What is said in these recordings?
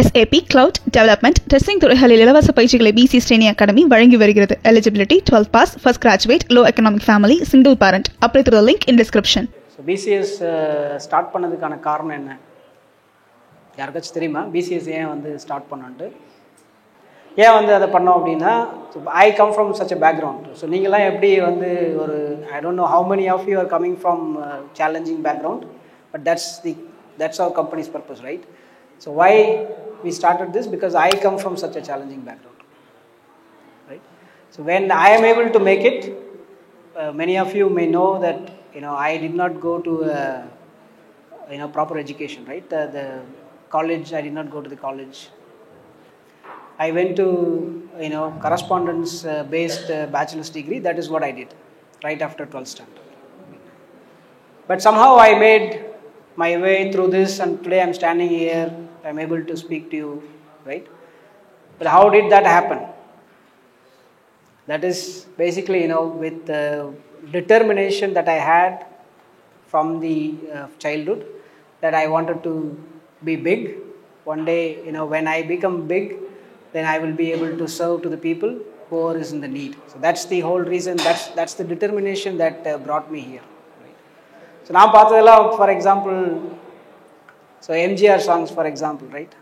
SAP, Cloud, Development, Testing துறைகளில் இலவச பயிற்சிகளை BCS Training Academy வழங்கி வருகிறது. Eligibility 12 pass, first graduate, low economic family, single parent. Apply through the link in description. So BCS start பண்ணதுக்கான காரணம் என்ன? யாருக்காச்சும் தெரியுமா? BCS ஏன் வந்து ஸ்டார்ட் பண்ணான்ட்டு? ஏன் வந்து அதை பண்ணோம் அப்படின்னா, I come from such a background. So நீங்களாம் எப்படி வந்து ஒரு I don't know how many of you are coming from challenging background, but that's our company's purpose, right? So why we started this? Because I come from such a challenging background, right? So when I am able to make it, many of you may know that I did not go to proper education, right? The college, I did not go to the college. I went to correspondence based bachelor's degree. That is what I did right after 12th standard. But somehow I made my way through this, and today I'm standing here, I'm able to speak to you, right? But how did that happen? That is basically with the determination that I had from the childhood, that I wanted to be big. One day, when I become big, then I will be able to serve to the people who are in the need. So that's the whole reason, that's the determination that brought me here. So நான் பார்த்ததெல்லாம் for example, so MGR songs for example, right?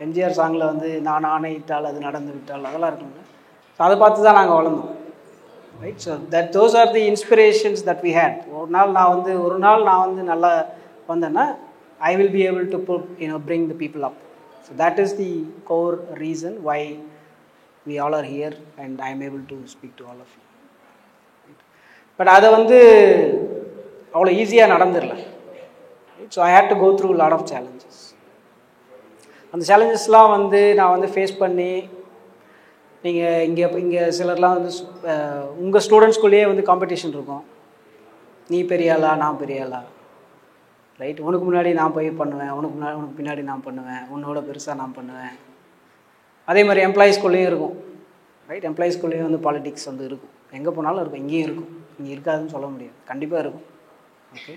MGR சாங்கில் வந்து நான் ஆணையிட்டால் அது நடந்து விட்டால் அதெல்லாம் இருக்குங்க. ஸோ அதை பார்த்து தான் நாங்கள் வளர்ந்தோம், right? So those are the inspirations that we had. ஒரு நாள் நான் வந்து நல்லா வந்தேன்னா I will be able to bring the people up. So that is the core reason why we all are here and I am able to speak to all of you. But அதை வந்து அவ்வளோ ஈஸியாக நடந்துடல. So I had to go through lot of challenges. அந்த சேலஞ்சஸ்லாம் வந்து நான் வந்து ஃபேஸ் பண்ணி, நீங்கள் இங்கே சிலர்லாம் வந்து உங்கள் ஸ்டூடெண்ட்ஸ்குள்ளேயே வந்து காம்படிஷன் இருக்கும். நீ பெரிய ஆளா, நான் பெரிய ஆளா, ரைட்? உனக்கு முன்னாடி நான் போய் பண்ணுவேன், உனக்கு பின்னாடி நான் பண்ணுவேன், உன்னோட பெருசாக நான் பண்ணுவேன். அதே மாதிரி எம்ப்ளாயீஸ்குள்ளேயும் இருக்கும், ரைட்? எம்ப்ளாயீஸ்குள்ளேயும் வந்து பாலிடிக்ஸ் வந்து இருக்கும். எங்கே போனாலும் இருக்கும், இங்கேயும் இருக்கும். இங்கே இருக்காதுன்னு சொல்ல முடியாது, கண்டிப்பாக இருக்கும். ஓகே,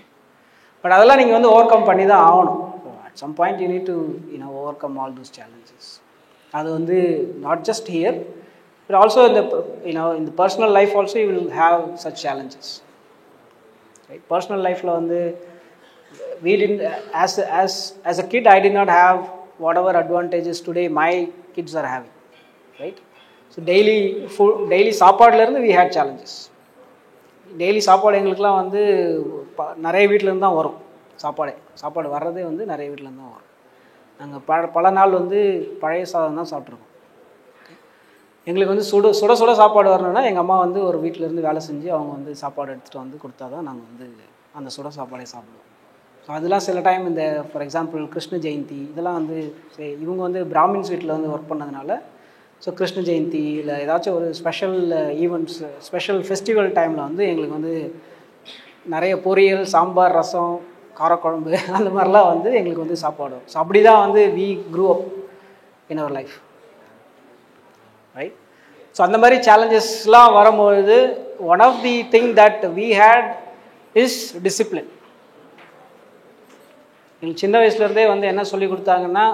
பட் அதெல்லாம் நீங்கள் வந்து ஓவர் கம் பண்ணி தான் ஆகணும். At some point you need to overcome all those challenges. அது வந்து not just here, but also இந்த personal life also you will have such challenges, right? Personal லைஃப்பில் வந்து we didn't, as a kid I did not have whatever advantages today my kids are having, right? So daily சாப்பாடுலேருந்து we had challenges. Daily சாப்பாடு எங்களுக்குலாம் வந்து நிறைய வீட்டிலேருந்து தான் வரும். சாப்பாடு வர்றதே வந்து நிறைய வீட்டிலேருந்து தான் வரும். நாங்கள் பல நாள் வந்து பழைய சாதம் தான் சாப்பிட்ருக்கோம். எங்களுக்கு வந்து சுட சாப்பாடு வரணும்னா எங்கள் அம்மா வந்து ஒரு வீட்டிலேருந்து வேலை செஞ்சு அவங்க வந்து சாப்பாடு எடுத்துகிட்டு வந்து கொடுத்தா தான் நாங்கள் வந்து அந்த சுட சாப்பாடே சாப்பிடுவோம். ஸோ அதெல்லாம் சில டைம் இந்த ஃபார் எக்ஸாம்பிள் கிருஷ்ண ஜெயந்தி இதெல்லாம் வந்து இவங்க வந்து பிராமின்ஸ் வீட்டில் வந்து ஒர்க் பண்ணதுனால, ஸோ கிருஷ்ண ஜெயந்தி இல்லை ஏதாச்சும் ஒரு ஸ்பெஷல் ஈவெண்ட்ஸ், ஸ்பெஷல் ஃபெஸ்டிவல் டைமில் வந்து எங்களுக்கு வந்து நிறைய பொரியல், சாம்பார், ரசம், காரக்குழம்பு அந்த மாதிரிலாம் வந்து எங்களுக்கு வந்து சாப்பாடு. ஸோ அப்படி தான் வந்து we grew up in our life, right? So அந்த மாதிரி சேலஞ்சஸ்லாம் வரும்பொழுது one of the thing that we had is discipline. எங்களுக்கு சின்ன வயசுலேருந்தே வந்து என்ன சொல்லி கொடுத்தாங்கன்னா,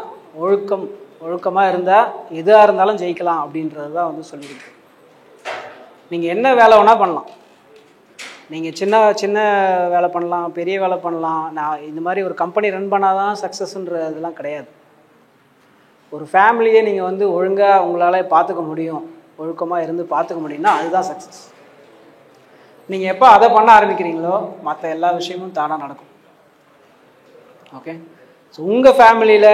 ஒழுக்கமாக இருந்தால் எதாக இருந்தாலும் ஜெயிக்கலாம் அப்படின்றது தான் வந்து சொல்லி கொடுத்தேன். நீங்கள் என்ன வேலை வேணால் பண்ணலாம், நீங்கள் சின்ன வேலை பண்ணலாம், பெரிய வேலை பண்ணலாம். நான் இந்த மாதிரி ஒரு கம்பெனி ரன் பண்ணால் தான் சக்ஸஸ்ன்றதெல்லாம் கிடையாது. ஒரு ஃபேமிலியை நீங்கள் வந்து ஒழுங்காக உங்களால் பார்த்துக்க முடியும், ஒழுக்கமாக இருந்து பார்த்துக்க முடியும்னா அதுதான் சக்ஸஸ். நீங்கள் எப்போ அதை பண்ண ஆரம்பிக்கிறீங்களோ மற்ற எல்லா விஷயமும் தானாக நடக்கும். ஓகே, ஸோ உங்கள் ஃபேமிலியில்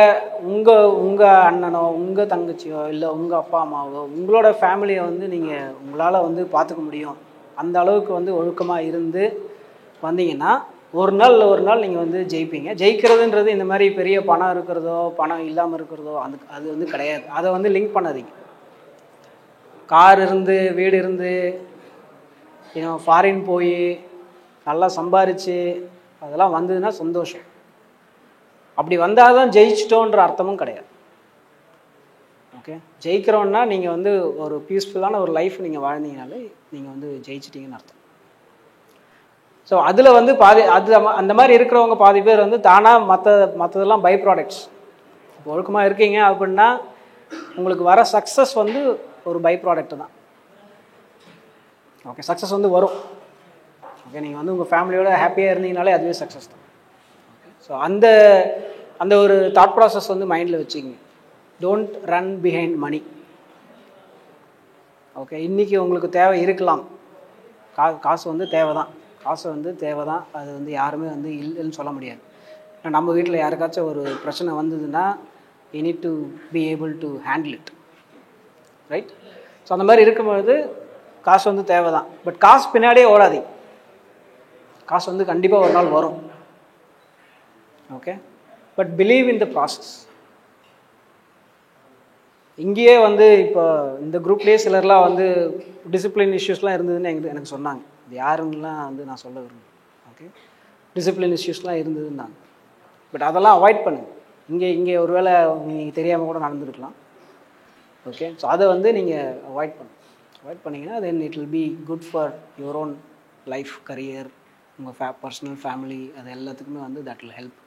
உங்கள் அண்ணனோ, உங்கள் தங்கச்சியோ, இல்லை உங்கள் அப்பா அம்மாவோ, உங்களோட ஃபேமிலியை வந்து நீங்கள் உங்களால் வந்து பார்த்துக்க முடியும். அந்த அளவுக்கு வந்து ஒழுக்கமாக இருந்து வந்தீங்கன்னா ஒரு நாள் நீங்கள் வந்து ஜெயிப்பீங்க. ஜெயிக்கிறதுன்றது இந்த மாதிரி பெரிய பணம் இருக்கிறதோ பணம் இல்லாமல் இருக்கிறதோ அது வந்து கிடையாது. அதை வந்து லிங்க் பண்ணாதீங்க. கார் இருந்து, வீடு இருந்து, ஃபாரின் போய் நல்லா சம்பாரித்து அதெல்லாம் வந்ததுன்னா சந்தோஷம். அப்படி வந்தால் தான் ஜெயிச்சிட்டோன்ற அர்த்தமும் கிடையாது. ஓகே, ஜெயிக்கிறோன்னா நீங்கள் வந்து ஒரு பீஸ்ஃபுல்லான ஒரு லைஃப் நீங்கள் வாழ்ந்தீங்கனாலே நீங்கள் வந்து ஜெயிச்சிட்டிங்கன்னு அர்த்தம். ஸோ அதில் வந்து அந்த மாதிரி இருக்கிறவங்க பாதி பேர் வந்து தானாக மற்றதெல்லாம் பை ப்ராடக்ட்ஸ். இப்போ ஒழுக்கமாக இருக்கீங்க அப்படின்னா உங்களுக்கு வர சக்ஸஸ் வந்து ஒரு பை ப்ராடக்ட் தான். ஓகே, சக்ஸஸ் வந்து வரும். ஓகே, நீங்கள் வந்து உங்கள் ஃபேமிலியோட ஹாப்பியாக இருந்தீங்கனாலே அதுவே சக்ஸஸ் தான். ஸோ அந்த அந்த ஒரு தாட் ப்ராசஸ் வந்து மைண்டில் வச்சுக்கிங்க. Don't run behind money. Okay, இன்றைக்கி உங்களுக்கு தேவை இருக்கலாம், காசு வந்து தேவை தான், காசு வந்து தேவை தான். அது வந்து யாருமே வந்து இல்லைன்னு சொல்ல முடியாது. நம்ம வீட்டில் யாருக்காச்சும் ஒரு பிரச்சனை வந்ததுன்னா you need to be able to handle it, right? So அந்த மாதிரி இருக்கும்பொழுது காசு வந்து தேவை தான். பட் காசு பின்னாடியே ஓடாதீங்க. காசு வந்து கண்டிப்பாக ஒரு நாள் வரும். Okay, but believe in the process. இங்கேயே வந்து இப்போ இந்த குரூப்லேயே சிலர்லாம் வந்து டிசிப்ளின் இஷ்யூஸ்லாம் இருந்ததுன்னு எனக்கு சொன்னாங்க. இது யாருன்னெலாம் வந்து நான் சொல்ல விரும்புகிறேன். ஓகே, டிசிப்ளின் இஷ்யூஸ்லாம் இருந்ததுன்னாங்க. பட் அதெல்லாம் அவாய்ட் பண்ணுங்கள். இங்கே ஒரு வேளை நீங்கள் தெரியாமல் கூட நடந்துருக்கலாம். ஓகே, ஸோ அதை வந்து நீங்கள் அவாய்ட் பண்ணிங்கன்னா then it will be good for your own life, career, உங்கள் பர்சனல் ஃபேமிலி, அது எல்லாத்துக்குமே வந்து that will help.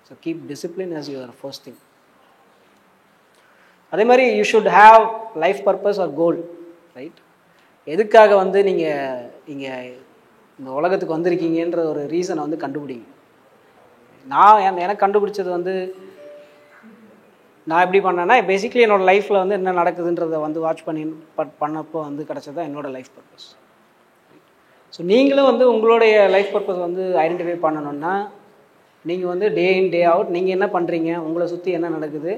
So keep discipline as your first thing. அதே மாதிரி you should have life purpose or goal, right? எதுக்காக வந்து நீங்கள் இந்த உலகத்துக்கு வந்திருக்கீங்கன்ற ஒரு ரீசனை வந்து கண்டுபிடிங்க. எனக்கு கண்டுபிடிச்சது வந்து நான் எப்படி பண்ணேன்னா, பேசிக்லி என்னோடய லைஃப்பில் வந்து என்ன நடக்குதுன்றதை வந்து வாட்ச் பண்ணப்போ வந்து கிடச்சது தான் என்னோடய லைஃப் பர்பஸ். ஸோ நீங்களும் வந்து உங்களுடைய லைஃப் பர்பஸ் வந்து ஐடென்டிஃபை பண்ணணுன்னா நீங்கள் வந்து டே இன் டே அவுட் நீங்கள் என்ன பண்ணுறீங்க, உங்களை சுற்றி என்ன நடக்குது,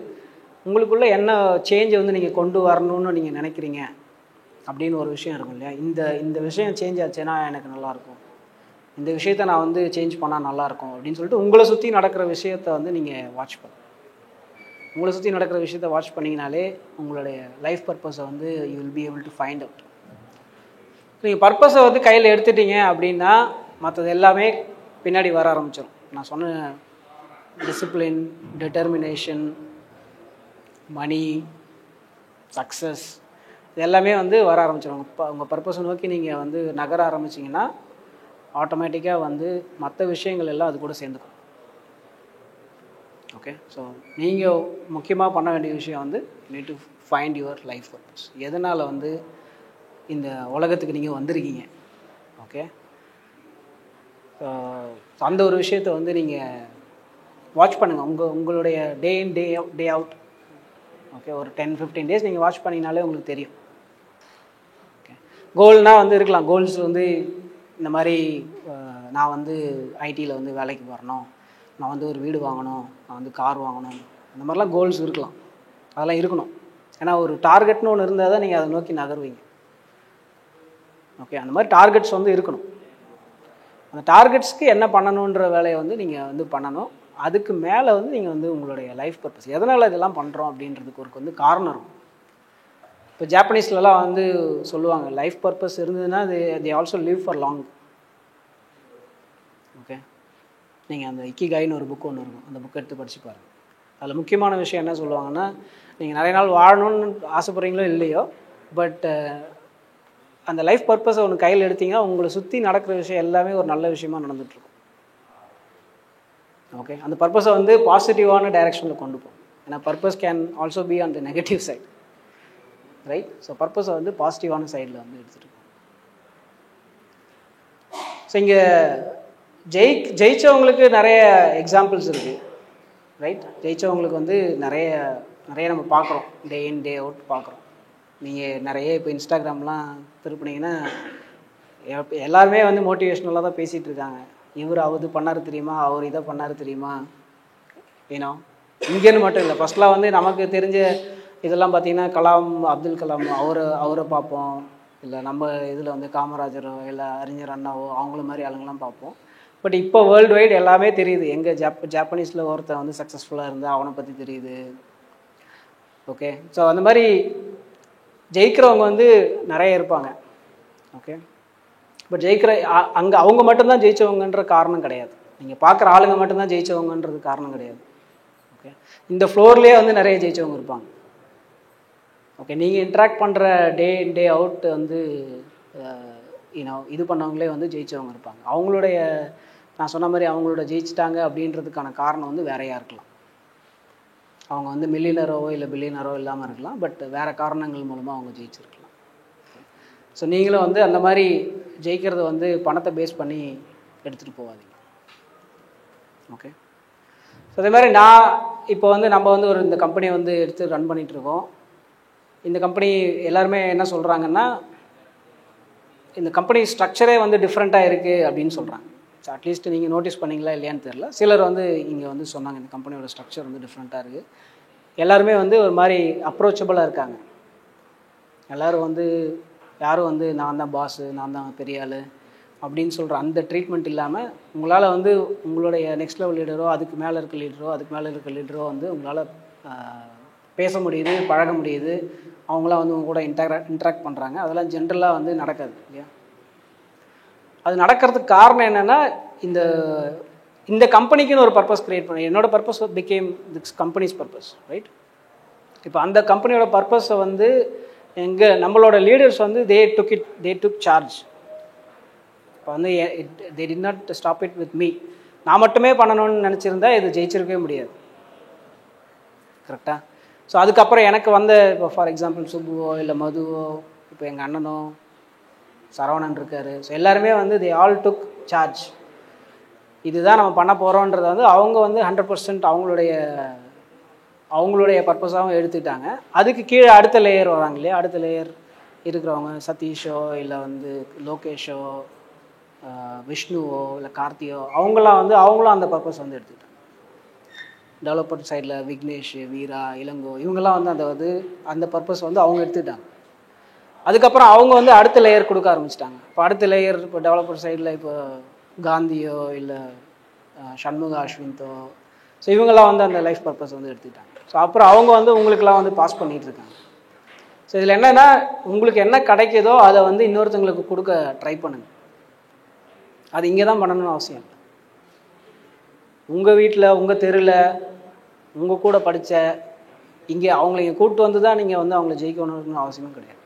உங்களுக்குள்ளே என்ன சேஞ்சை வந்து நீங்கள் கொண்டு வரணும்னு நீங்கள் நினைக்கிறீங்க அப்படின்னு ஒரு விஷயம் இருக்கும் இல்லையா? இந்த விஷயம் சேஞ்ச் ஆச்சுன்னா எனக்கு நல்லாயிருக்கும், இந்த விஷயத்தை நான் வந்து சேஞ்ச் பண்ணால் நல்லாயிருக்கும் அப்படின்னு சொல்லிட்டு உங்களை சுற்றி நடக்கிற விஷயத்தை வந்து நீங்கள் வாட்ச் பண்ணுங்க. உங்களை சுற்றி நடக்கிற விஷயத்தை வாட்ச் பண்ணிங்கனாலே உங்களுடைய லைஃப் பர்பஸை வந்து you will be able to find out. நீங்கள் பர்பஸை வந்து கையில் எடுத்துட்டீங்க அப்படின்னா மற்றது எல்லாமே பின்னாடி வர ஆரம்பிச்சிடும். நான் சொன்ன டிசிப்ளின், டிட்டர்மினேஷன், மணி, சக்ஸஸ், இது எல்லாமே வந்து வர ஆரம்பிச்சிடும். உங்கள் பர்பஸை நோக்கி நீங்கள் வந்து நகர ஆரம்பிச்சிங்கன்னா ஆட்டோமேட்டிக்காக வந்து மற்ற விஷயங்கள் எல்லாம் அது கூட சேர்ந்துக்கும். ஓகே, ஸோ நீங்கள் முக்கியமாக பண்ண வேண்டிய விஷயம் வந்து need to find your life purpose. எதனால் வந்து இந்த உலகத்துக்கு நீங்கள் வந்திருக்கீங்க. ஓகே, அந்த ஒரு விஷயத்தை வந்து நீங்கள் வாட்ச் பண்ணுங்கள். உங்களுடைய டே இன் டே அவுட். ஓகே, ஒரு 10-15 டேஸ் நீங்கள் வாட்ச் பண்ணிங்கனாலே உங்களுக்கு தெரியும். ஓகே, கோல்னால் வந்து இருக்கலாம். கோல்ஸ் வந்து இந்த மாதிரி நான் வந்து ஐடியில் வந்து வேலைக்கு வரணும், நான் வந்து ஒரு வீடு வாங்கணும், நான் வந்து கார் வாங்கணும், அந்த மாதிரிலாம் கோல்ஸ் இருக்கலாம். அதெல்லாம் இருக்கணும். ஏன்னா ஒரு டார்கெட்னு ஒன்று இருந்தால் தான் நீங்கள் அதை நோக்கி நகருவீங்க. ஓகே, அந்த மாதிரி டார்கெட்ஸ் வந்து இருக்கணும். அந்த டார்கெட்ஸ்க்கு என்ன பண்ணணுன்ற வேலையை வந்து நீங்கள் வந்து பண்ணணும். அதுக்கு மேலே வந்து நீங்கள் வந்து உங்களுடைய லைஃப் பர்பஸ் எதனால் இதெல்லாம் பண்ணுறோம் அப்படின்றதுக்கு ஒரு வந்து காரணம் இருக்கும். இப்போ ஜாப்பனீஸ்லலாம் வந்து சொல்லுவாங்க, லைஃப் பர்பஸ் இருந்ததுன்னா they also live for long. Okay, நீங்கள் அந்த இக்கிகாய்னு ஒரு புக் ஒன்று இருக்கும், அந்த புக் எடுத்து படித்து பாருங்கள். அதில் முக்கியமான விஷயம் என்ன சொல்லுவாங்கன்னா, நீங்கள் நிறைய நாள் வாழணும்னு ஆசைப்படுறீங்களோ இல்லையோ, பட் அந்த லைஃப் பர்பஸை ஒன்று கையில் எடுத்தீங்கன்னா உங்களை சுற்றி நடக்கிற விஷயம் எல்லாமே ஒரு நல்ல விஷயமா நடந்துகிட்ருக்கும். ஓகே, அந்த பர்பஸை வந்து பாசிட்டிவான டைரெக்ஷனில் கொண்டு போகும். ஏன்னா purpose can also be on the negative side, right? So பர்பஸை வந்து பாசிட்டிவான சைடில் வந்து எடுத்துகிட்டு. ஸோ இங்கே ஜெயிச்சவங்களுக்கு நிறைய எக்ஸாம்பிள்ஸ் இருக்குது, ரைட்? ஜெயிச்சவங்களுக்கு வந்து நிறைய நம்ம பார்க்குறோம், டே இன் டே அவுட் பார்க்குறோம். நீங்கள் நிறைய இப்போ இன்ஸ்டாகிராம்லாம் திருப்பினீங்கன்னா எல்லாருமே வந்து மோட்டிவேஷ்னலாக தான் பேசிகிட்டு இருக்காங்க. இவர் அது பண்ணார் தெரியுமா, அவர் இதை பண்ணார் தெரியுமா, ஏன்னா இங்கேன்னு மட்டும் இல்லை. ஃபஸ்ட்லாம் வந்து நமக்கு தெரிஞ்ச இதெல்லாம் பார்த்திங்கன்னா கலாம், அப்துல் கலாம் அவரை பார்ப்போம், இல்லை நம்ம இதில் வந்து காமராஜரோ இல்லை அறிஞர் அண்ணாவோ அவங்கள மாதிரி ஆளுங்கள்லாம் பார்ப்போம். பட் இப்போ வேர்ல்டு வைடு எல்லாமே தெரியுது. எங்கே ஜாப்பனீஸில் ஒருத்தன் வந்து சக்ஸஸ்ஃபுல்லாக இருந்தால் அவனை பற்றி தெரியுது. ஓகே, ஸோ அந்த மாதிரி ஜெயிக்கிறவங்க வந்து நிறைய இருப்பாங்க. ஓகே, பட் அங்கே அவங்க மட்டும்தான் ஜெயிச்சவங்கன்ற காரணம் கிடையாது. நீங்கள் பார்க்குற ஆளுங்க மட்டும்தான் ஜெயிச்சவங்கன்றது காரணம் கிடையாது. ஓகே, இந்த ஃப்ளோர்லேயே வந்து நிறைய ஜெயிச்சவங்க இருப்பாங்க. ஓகே, நீங்கள் இன்ட்ராக்ட் பண்ணுற டே இன் டே அவுட் வந்து இது பண்ணவங்களே வந்து ஜெயிச்சவங்க இருப்பாங்க. அவங்களுடைய நான் சொன்ன மாதிரி அவங்களோட ஜெயிச்சிட்டாங்க அப்படின்றதுக்கான காரணம் வந்து வேறையாக இருக்கலாம். அவங்க வந்து மில்லியனரோ இல்லை பில்லியனரோ இல்லாமல் இருக்கலாம், பட் வேறு காரணங்கள் மூலமாக அவங்க ஜெயிச்சிருக்கலாம். ஸோ நீங்களும் வந்து அந்த மாதிரி ஜெயிக்கிறத வந்து பணத்தை பேஸ் பண்ணி எடுத்துகிட்டு போகாதீங்க. ஓகே. ஸோ அதே மாதிரி நான் இப்போ வந்து நம்ம வந்து ஒரு இந்த கம்பெனியை வந்து எடுத்து ரன் பண்ணிகிட்ருக்கோம். இந்த கம்பெனி எல்லாருமே என்ன சொல்கிறாங்கன்னா, இந்த கம்பெனி ஸ்ட்ரக்சரே வந்து டிஃப்ரெண்ட்டாக இருக்குது அப்படின்னு சொல்கிறாங்க. ஸோ அட்லீஸ்ட் நீங்கள் நோட்டீஸ் பண்ணிங்களா இல்லையான்னு தெரில, சிலர் வந்து இங்கே வந்து சொன்னாங்க இந்த கம்பெனியோட ஸ்ட்ரக்சர் வந்து டிஃப்ரெண்ட்டாக இருக்குது. எல்லாருமே வந்து ஒரு மாதிரி அப்ரோச்சபிளாக இருக்காங்க. எல்லோரும் வந்து யாரும் வந்து நான் தான் பாஸு, நான் தான் பெரிய ஆள் அப்படின்னு சொல்கிற அந்த ட்ரீட்மெண்ட் இல்லாமல் உங்களால் வந்து உங்களுடைய நெக்ஸ்ட் லெவல் லீடரோ, அதுக்கு மேலே இருக்க லீடரோ, அதுக்கு மேலே இருக்க லீடரோ வந்து உங்களால் பேச முடியுது, பழக முடியுது, அவங்களாம் வந்து உங்க கூட இன்ட்ராக்ட் பண்ணுறாங்க. அதெல்லாம் ஜென்ரலாக வந்து நடக்காது இல்லையா? அது நடக்கிறதுக்கு காரணம் என்னென்னா, இந்த கம்பெனிக்குன்னு ஒரு பர்பஸ் க்ரியேட் பண்ணி, என்னோடய purpose became this companies purpose, right? இப்போ அந்த கம்பெனியோட பர்பஸை வந்து நம்மளோட லீடர்ஸ் வந்து தே டுக் சார்ஜ். இப்போ வந்து they did not stop it with me. நான் மட்டுமே பண்ணணும்னு நினச்சிருந்தா இது ஜெயிச்சிருக்கவே முடியாது. கரெக்டாக? ஸோ அதுக்கப்புறம் எனக்கு வந்த இப்போ ஃபார் எக்ஸாம்பிள் சுப்புவோ இல்லை மதுவோ, இப்போ எங்கள் அண்ணனோ சரவணன் இருக்கார். ஸோ எல்லாருமே வந்து தே ஆல் டுக் சார்ஜ். இதுதான் நம்ம பண்ண போகிறோன்றதை வந்து அவங்க வந்து 100% அவங்களுடைய பர்பஸாகவும் எடுத்துக்கிட்டாங்க. அதுக்கு கீழே அடுத்த லேயர் வராங்க இல்லையா? அடுத்த லேயர் இருக்கிறவங்க சதீஷோ இல்லை வந்து லோகேஷோ, விஷ்ணுவோ இல்லை கார்த்தியோ, அவங்களும் அந்த பர்பஸ் வந்து எடுத்துக்கிட்டாங்க. டெவலப்பர் சைடில் விக்னேஷ், வீரா, இளங்கோ, இவங்கெல்லாம் வந்து அந்த பர்பஸ் வந்து அவங்க எடுத்துக்கிட்டாங்க. அதுக்கப்புறம் அவங்க வந்து அடுத்த லேயர் கொடுக்க ஆரம்பிச்சிட்டாங்க. இப்போ அடுத்த லேயர் இப்போ டெவலப்பர் சைடில் இப்போ காந்தியோ இல்லை சண்முக அஸ்விந்தோ, ஸோ இவங்கெல்லாம் வந்து அந்த லைஃப் பர்பஸ் வந்து எடுத்துக்கிட்டாங்க. ஸோ அப்புறம் அவங்க வந்து உங்களுக்கெல்லாம் வந்து பாஸ் பண்ணிகிட்டு இருக்காங்க. ஸோ இதில் என்னென்னா, உங்களுக்கு என்ன கிடைக்குதோ அதை வந்து இன்னொருத்தங்களுக்கு கொடுக்க ட்ரை பண்ணுங்கள். அது இங்கே தான் பண்ணணும்னு அவசியம் இல்லை. உங்கள் வீட்டில், உங்கள் தெருவில், உங்கள் கூட படித்த இங்கே அவங்கள இங்கே கூப்பிட்டு வந்து தான் நீங்கள் வந்து அவங்கள ஜெயிக்கணும்னு அவசியமும் கிடையாது.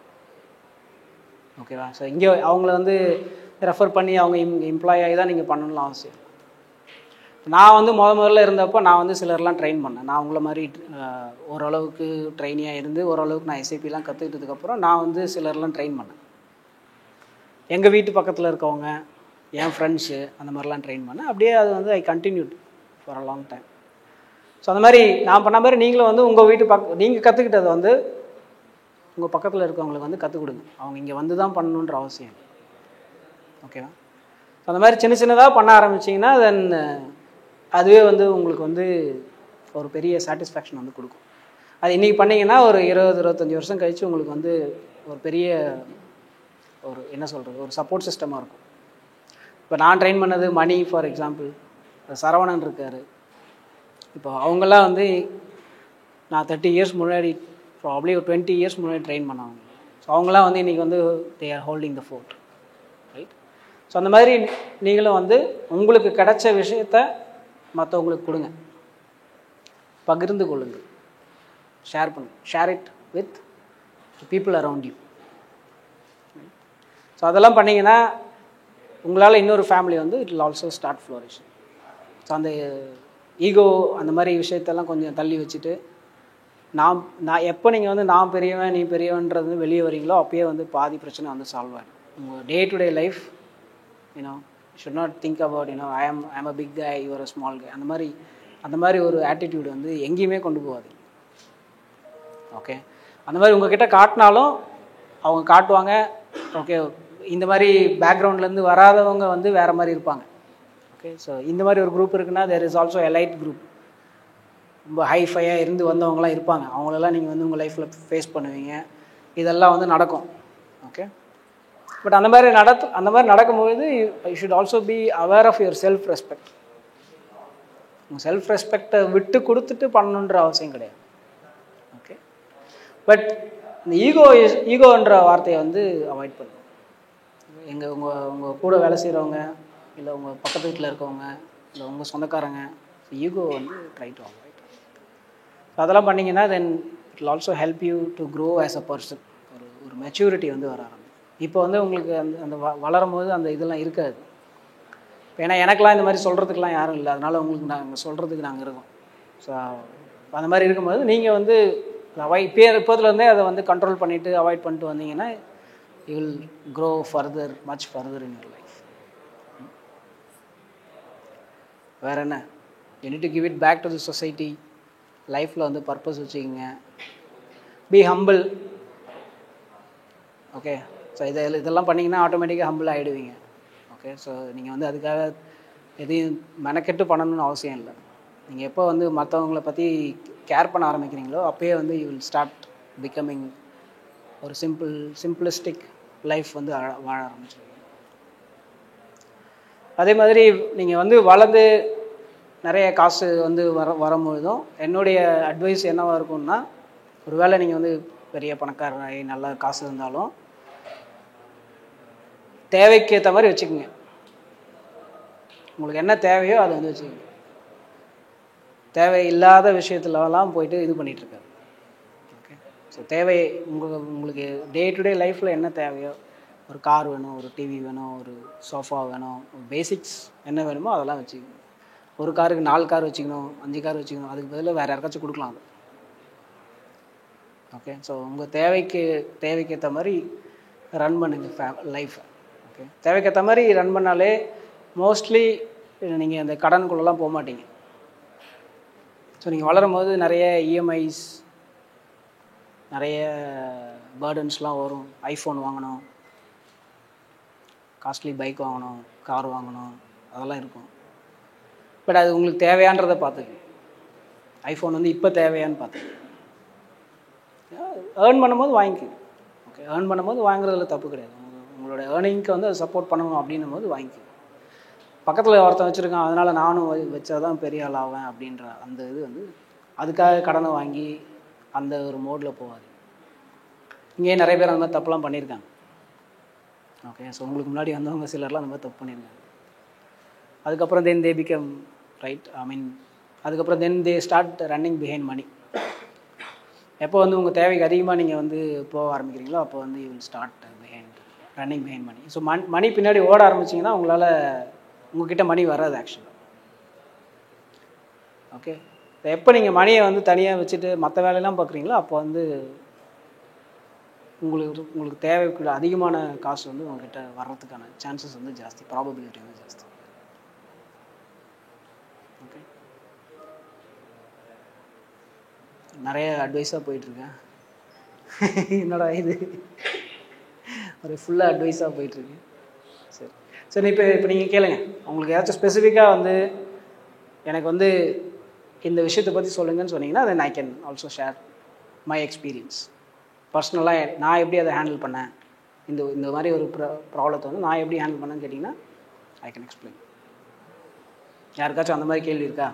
ஓகேவா? ஸோ இங்கே அவங்கள வந்து ரெஃபர் பண்ணி அவங்க எம்ப்ளாயி ஆகி தான் நீங்கள் பண்ணணும்னு அவசியம். நான் வந்து முதல்ல இருந்தப்போ நான் வந்து சிலர்லாம் ட்ரெயின் பண்ணேன். நான் உங்களை மாதிரி ஓரளவுக்கு ட்ரெயினியாக இருந்து ஓரளவுக்கு நான் எஸ்ஐபிலாம் கற்றுக்கிட்டதுக்கப்புறம் நான் வந்து சிலர்லாம் ட்ரெயின் பண்ணேன். எங்கள் வீட்டு பக்கத்தில் இருக்கவங்க, என் ஃப்ரெண்ட்ஸு, அந்த மாதிரிலாம் ட்ரெயின் பண்ணேன். அப்படியே அது வந்து ஐ continued for a long time. So அந்த மாதிரி நான் பண்ண மாதிரி நீங்களும் வந்து உங்கள் வீட்டு நீங்கள் கற்றுக்கிட்டது வந்து உங்கள் பக்கத்தில் இருக்கவங்களுக்கு வந்து கற்றுக் கொடுங்க. அவங்க இங்கே வந்து தான் பண்ணணுன்ற அவசியம். ஓகேவா? ஸோ அந்த மாதிரி சின்ன சின்னதாக பண்ண ஆரம்பிச்சிங்கன்னா தென் அதுவே வந்து உங்களுக்கு வந்து ஒரு பெரிய சாட்டிஸ்ஃபேக்ஷன் வந்து கொடுக்கும். அது இன்றைக்கி பண்ணிங்கன்னா ஒரு 20-25 வருஷம் கழித்து உங்களுக்கு வந்து ஒரு பெரிய ஒரு என்ன சொல்கிறது, ஒரு சப்போர்ட் சிஸ்டமாக இருக்கும். இப்போ நான் ட்ரெயின் பண்ணது மணி ஃபார் எக்ஸாம்பிள், சரவணன் இருக்கார். இப்போ அவங்கெல்லாம் வந்து நான் 30 இயர்ஸ் முன்னாடி, ப்ராப்ளி ஒரு 20 இயர்ஸ் முன்னாடி ட்ரெயின் பண்ணாங்க. ஸோ அவங்களாம் வந்து இன்றைக்கி வந்து they are holding the fort, right? So அந்த மாதிரி நீங்களும் வந்து உங்களுக்கு கிடைச்ச விஷயத்த மற்றவங்களுக்கு கொடுங்க, பகிர்ந்து கொள்ளுங்கள், ஷேர் பண்ணுங்கள். Share it with people around you. So அதெல்லாம் பண்ணிங்கன்னா உங்களால் இன்னொரு ஃபேமிலி வந்து it will also start flourishing. So அந்த ஈகோ அந்த மாதிரி விஷயத்தெல்லாம் கொஞ்சம் தள்ளி வச்சுட்டு நான் எப்போ நீங்கள் வந்து நான் பெரியவன் நீ பெரியவன்றது வெளியே வரீங்களோ அப்பயே வந்து பாதி பிரச்சனை வந்து சால்வ் ஆகிடும். உங்கள் day to day life should not think about I am a big guy, you are a small guy. அந்த மாதிரி ஒரு ஆட்டிடியூட் வந்து எங்கேயுமே கொண்டு போகாது. ஓகே, அந்த மாதிரி உங்ககிட்ட காட்டினாலும் அவங்க காட்டுவாங்க. ஓகே, இந்த மாதிரி பேக்ரவுண்ட்லேருந்து வராதவங்க வந்து வேறு மாதிரி இருப்பாங்க. ஓகே, ஸோ இந்த மாதிரி ஒரு குரூப் இருக்குன்னா there is also elite group. ரொம்ப ஹைஃபையாக இருந்து வந்தவங்களாம் இருப்பாங்க. அவங்களெல்லாம் நீங்கள் வந்து உங்கள் லைஃப்பில் ஃபேஸ் பண்ணுவீங்க. இதெல்லாம் வந்து நடக்கும். ஓகே, பட் அந்த மாதிரி நடக்கும்போது you should also be aware of your self respect. உங்கள் செல்ஃப் ரெஸ்பெக்டை விட்டு கொடுத்துட்டு பண்ணணுன்ற அவசியம் கிடையாது. ஓகே, பட் இந்த ஈகோன்ற வார்த்தையை வந்து அவாய்ட் பண்ணுங்க. உங்கள் கூட வேலை செய்கிறவங்க, இல்லை உங்கள் பக்கத்து வீட்டில் இருக்கவங்க, இல்லை உங்கள் சொந்தக்காரங்க, ஈகோ வந்து ட்ரை டு அவாய்ட். அதெல்லாம் பண்ணிங்கன்னா then it will also help you to grow as a person. ஒரு மெச்சூரிட்டி வந்து வர ஆரம்பிக்கும். இப்போ வந்து உங்களுக்கு அந்த வளரும் போது அந்த இதெல்லாம் இருக்காது. ஏன்னா எனக்கெலாம் இந்த மாதிரி சொல்கிறதுக்கெலாம் யாரும் இல்லை. அதனால் உங்களுக்கு நாங்கள் சொல்கிறதுக்கு நாங்கள் இருக்கோம். ஸோ அந்த மாதிரி இருக்கும்போது நீங்கள் வந்து இப்போதுலேருந்தே அதை வந்து கண்ட்ரோல் பண்ணிவிட்டு அவாய்ட் பண்ணிட்டு வந்தீங்கன்னா you will grow further much further in your life. வேறு என்ன, you need to give it back to the society. லைஃப்பில் வந்து பர்பஸ் வச்சுக்கிங்க, பி ஹம்பிள். ஓகே, ஸோ இதெல்லாம் பண்ணிங்கன்னா ஆட்டோமேட்டிக்காக ஹம்பிள் ஆகிடுவீங்க. ஓகே, ஸோ நீங்கள் வந்து அதுக்காக எதையும் மெனக்கெட்டு பண்ணணும்னு அவசியம் இல்லை. நீங்கள் எப்போ வந்து மற்றவங்கள பற்றி கேர் பண்ண ஆரம்பிக்கிறீங்களோ அப்போயே வந்து யூ வில் ஸ்டார்ட் பிகமிங் ஒரு சிம்பிளிஸ்டிக் லைஃப் வந்து வாழ ஆரம்பிச்சிருவீங்க. அதே மாதிரி நீங்கள் வந்து வளர்ந்து நிறைய காசு வந்து வரும்பொழுதும் என்னுடைய அட்வைஸ் என்னவாக இருக்கும்னா, ஒரு வேளை நீங்கள் வந்து பெரிய பணக்காரராகி நல்ல காசு இருந்தாலும் தேவைக்கு ஏற்ற மாதிரி வச்சுக்கோங்க. உங்களுக்கு என்ன தேவையோ அதை வந்து வச்சுக்கோங்க. தேவையில்லாத விஷயத்துலலாம் போயிட்டு இது பண்ணிகிட்ருக்காரு. ஓகே, ஸோ தேவை உங்களுக்கு டே டு டே லைஃப்பில் என்ன தேவையோ, ஒரு கார் வேணும், ஒரு டிவி வேணும், ஒரு சோஃபா வேணும், பேசிக்ஸ் என்ன வேணுமோ அதெல்லாம் வச்சுக்கணும். ஒரு காருக்கு 4 கார் வச்சுக்கணும், 5 கார் வச்சுக்கணும், அதுக்கு பதிலாக வேறு யாருக்காச்சும் கொடுக்கலாம் அது. ஓகே, ஸோ உங்கள் தேவைக்கேற்ற மாதிரி ரன் பண்ணுங்க லைஃப்பை. ஓகே, தேவைக்கேற்ற மாதிரி ரன் பண்ணாலே மோஸ்ட்லி நீங்கள் அந்த கடனுக்குள்ளெல்லாம் போக மாட்டீங்க. ஸோ நீங்கள் வளரும் போது நிறைய இஎம்ஐஸ், நிறைய பேர்டன்ஸ்லாம் வரும். ஐஃபோன் வாங்கணும், காஸ்ட்லி பைக் வாங்கணும், கார் வாங்கணும், அதெல்லாம் இருக்கும். பட் அது உங்களுக்கு தேவையான்றதை பார்த்துக்கு. ஐஃபோன் வந்து இப்போ தேவையான்னு பார்த்துக்கு. ஏர்ன் பண்ணும்போது வாங்கிக்கோங்க. ஓகே, ஏர்ன் பண்ணும்போது வாங்குறதுல தப்பு கிடையாது. உங்களோட ஏர்னிங்க்கு வந்து அதை சப்போர்ட் பண்ணணும் அப்படின்னும் போது வாங்கிக்கோங்க. பக்கத்தில் ஒருத்தன் வச்சுருக்கான் அதனால் நானும் வச்சா தான் பெரிய ஆள் ஆவேன் அப்படின்ற அந்த இது வந்து அதுக்காக கடனை வாங்கி அந்த ஒரு மோடில் போகாது. இங்கேயே நிறைய பேர் அந்த மாதிரி தப்புலாம் பண்ணியிருக்காங்க. ஓகே, ஸோ உங்களுக்கு முன்னாடி வந்தவங்க சிலர்லாம் அந்த மாதிரி தப்பு பண்ணியிருக்காங்க. அதுக்கப்புறம் தென் தே பிகம் ரைட், அதுக்கப்புறம் தென் தே ஸ்டார்ட் ரன்னிங் பிஹைண்ட் மணி. எப்போ வந்து உங்கள் தேவைக்கு அதிகமாக நீங்கள் வந்து போக ஆரம்பிக்கிறீங்களோ அப்போ வந்து you will start running behind money. So money பின்னாடி ஓட ஆரம்பிச்சிங்கன்னா உங்ககிட்ட மணி வராது ஆக்சுவலாக. ஓகே, எப்போ நீங்கள் மணியை வந்து தனியாக வச்சுட்டு மற்ற வேலையெல்லாம் பார்க்குறீங்களோ அப்போ வந்து உங்களுக்கு தேவைக்குள்ள அதிகமான காசு வந்து உங்ககிட்ட வர்றதுக்கான சான்சஸ் வந்து ஜாஸ்தி, ப்ராபபிலிட்டி வந்து ஜாஸ்தி. ஓகே, நிறைய அட்வைஸாக போயிட்டுருக்கேன். என்னோட இது ஒரு ஃபுல்லாக அட்வைஸாக போயிட்டுருக்கு. சரி, இப்போ நீங்கள் கேளுங்க. உங்களுக்கு ஏதாச்சும் ஸ்பெசிஃபிக்காக வந்து எனக்கு வந்து இந்த விஷயத்தை பற்றி சொல்லுங்கன்னு சொன்னீங்கன்னா then I can also share my experience. பர்சனலாக நான் எப்படி அதை ஹேண்டில் பண்ணேன், இந்த மாதிரி ஒரு ப்ராப்ளத்தை வந்து நான் எப்படி ஹேண்டில் பண்ணேன்னு கேட்டிங்கன்னா ஐ கேன் எக்ஸ்பிளைன். யாருக்காச்சும் அந்த மாதிரி கேள்வி இருக்கா?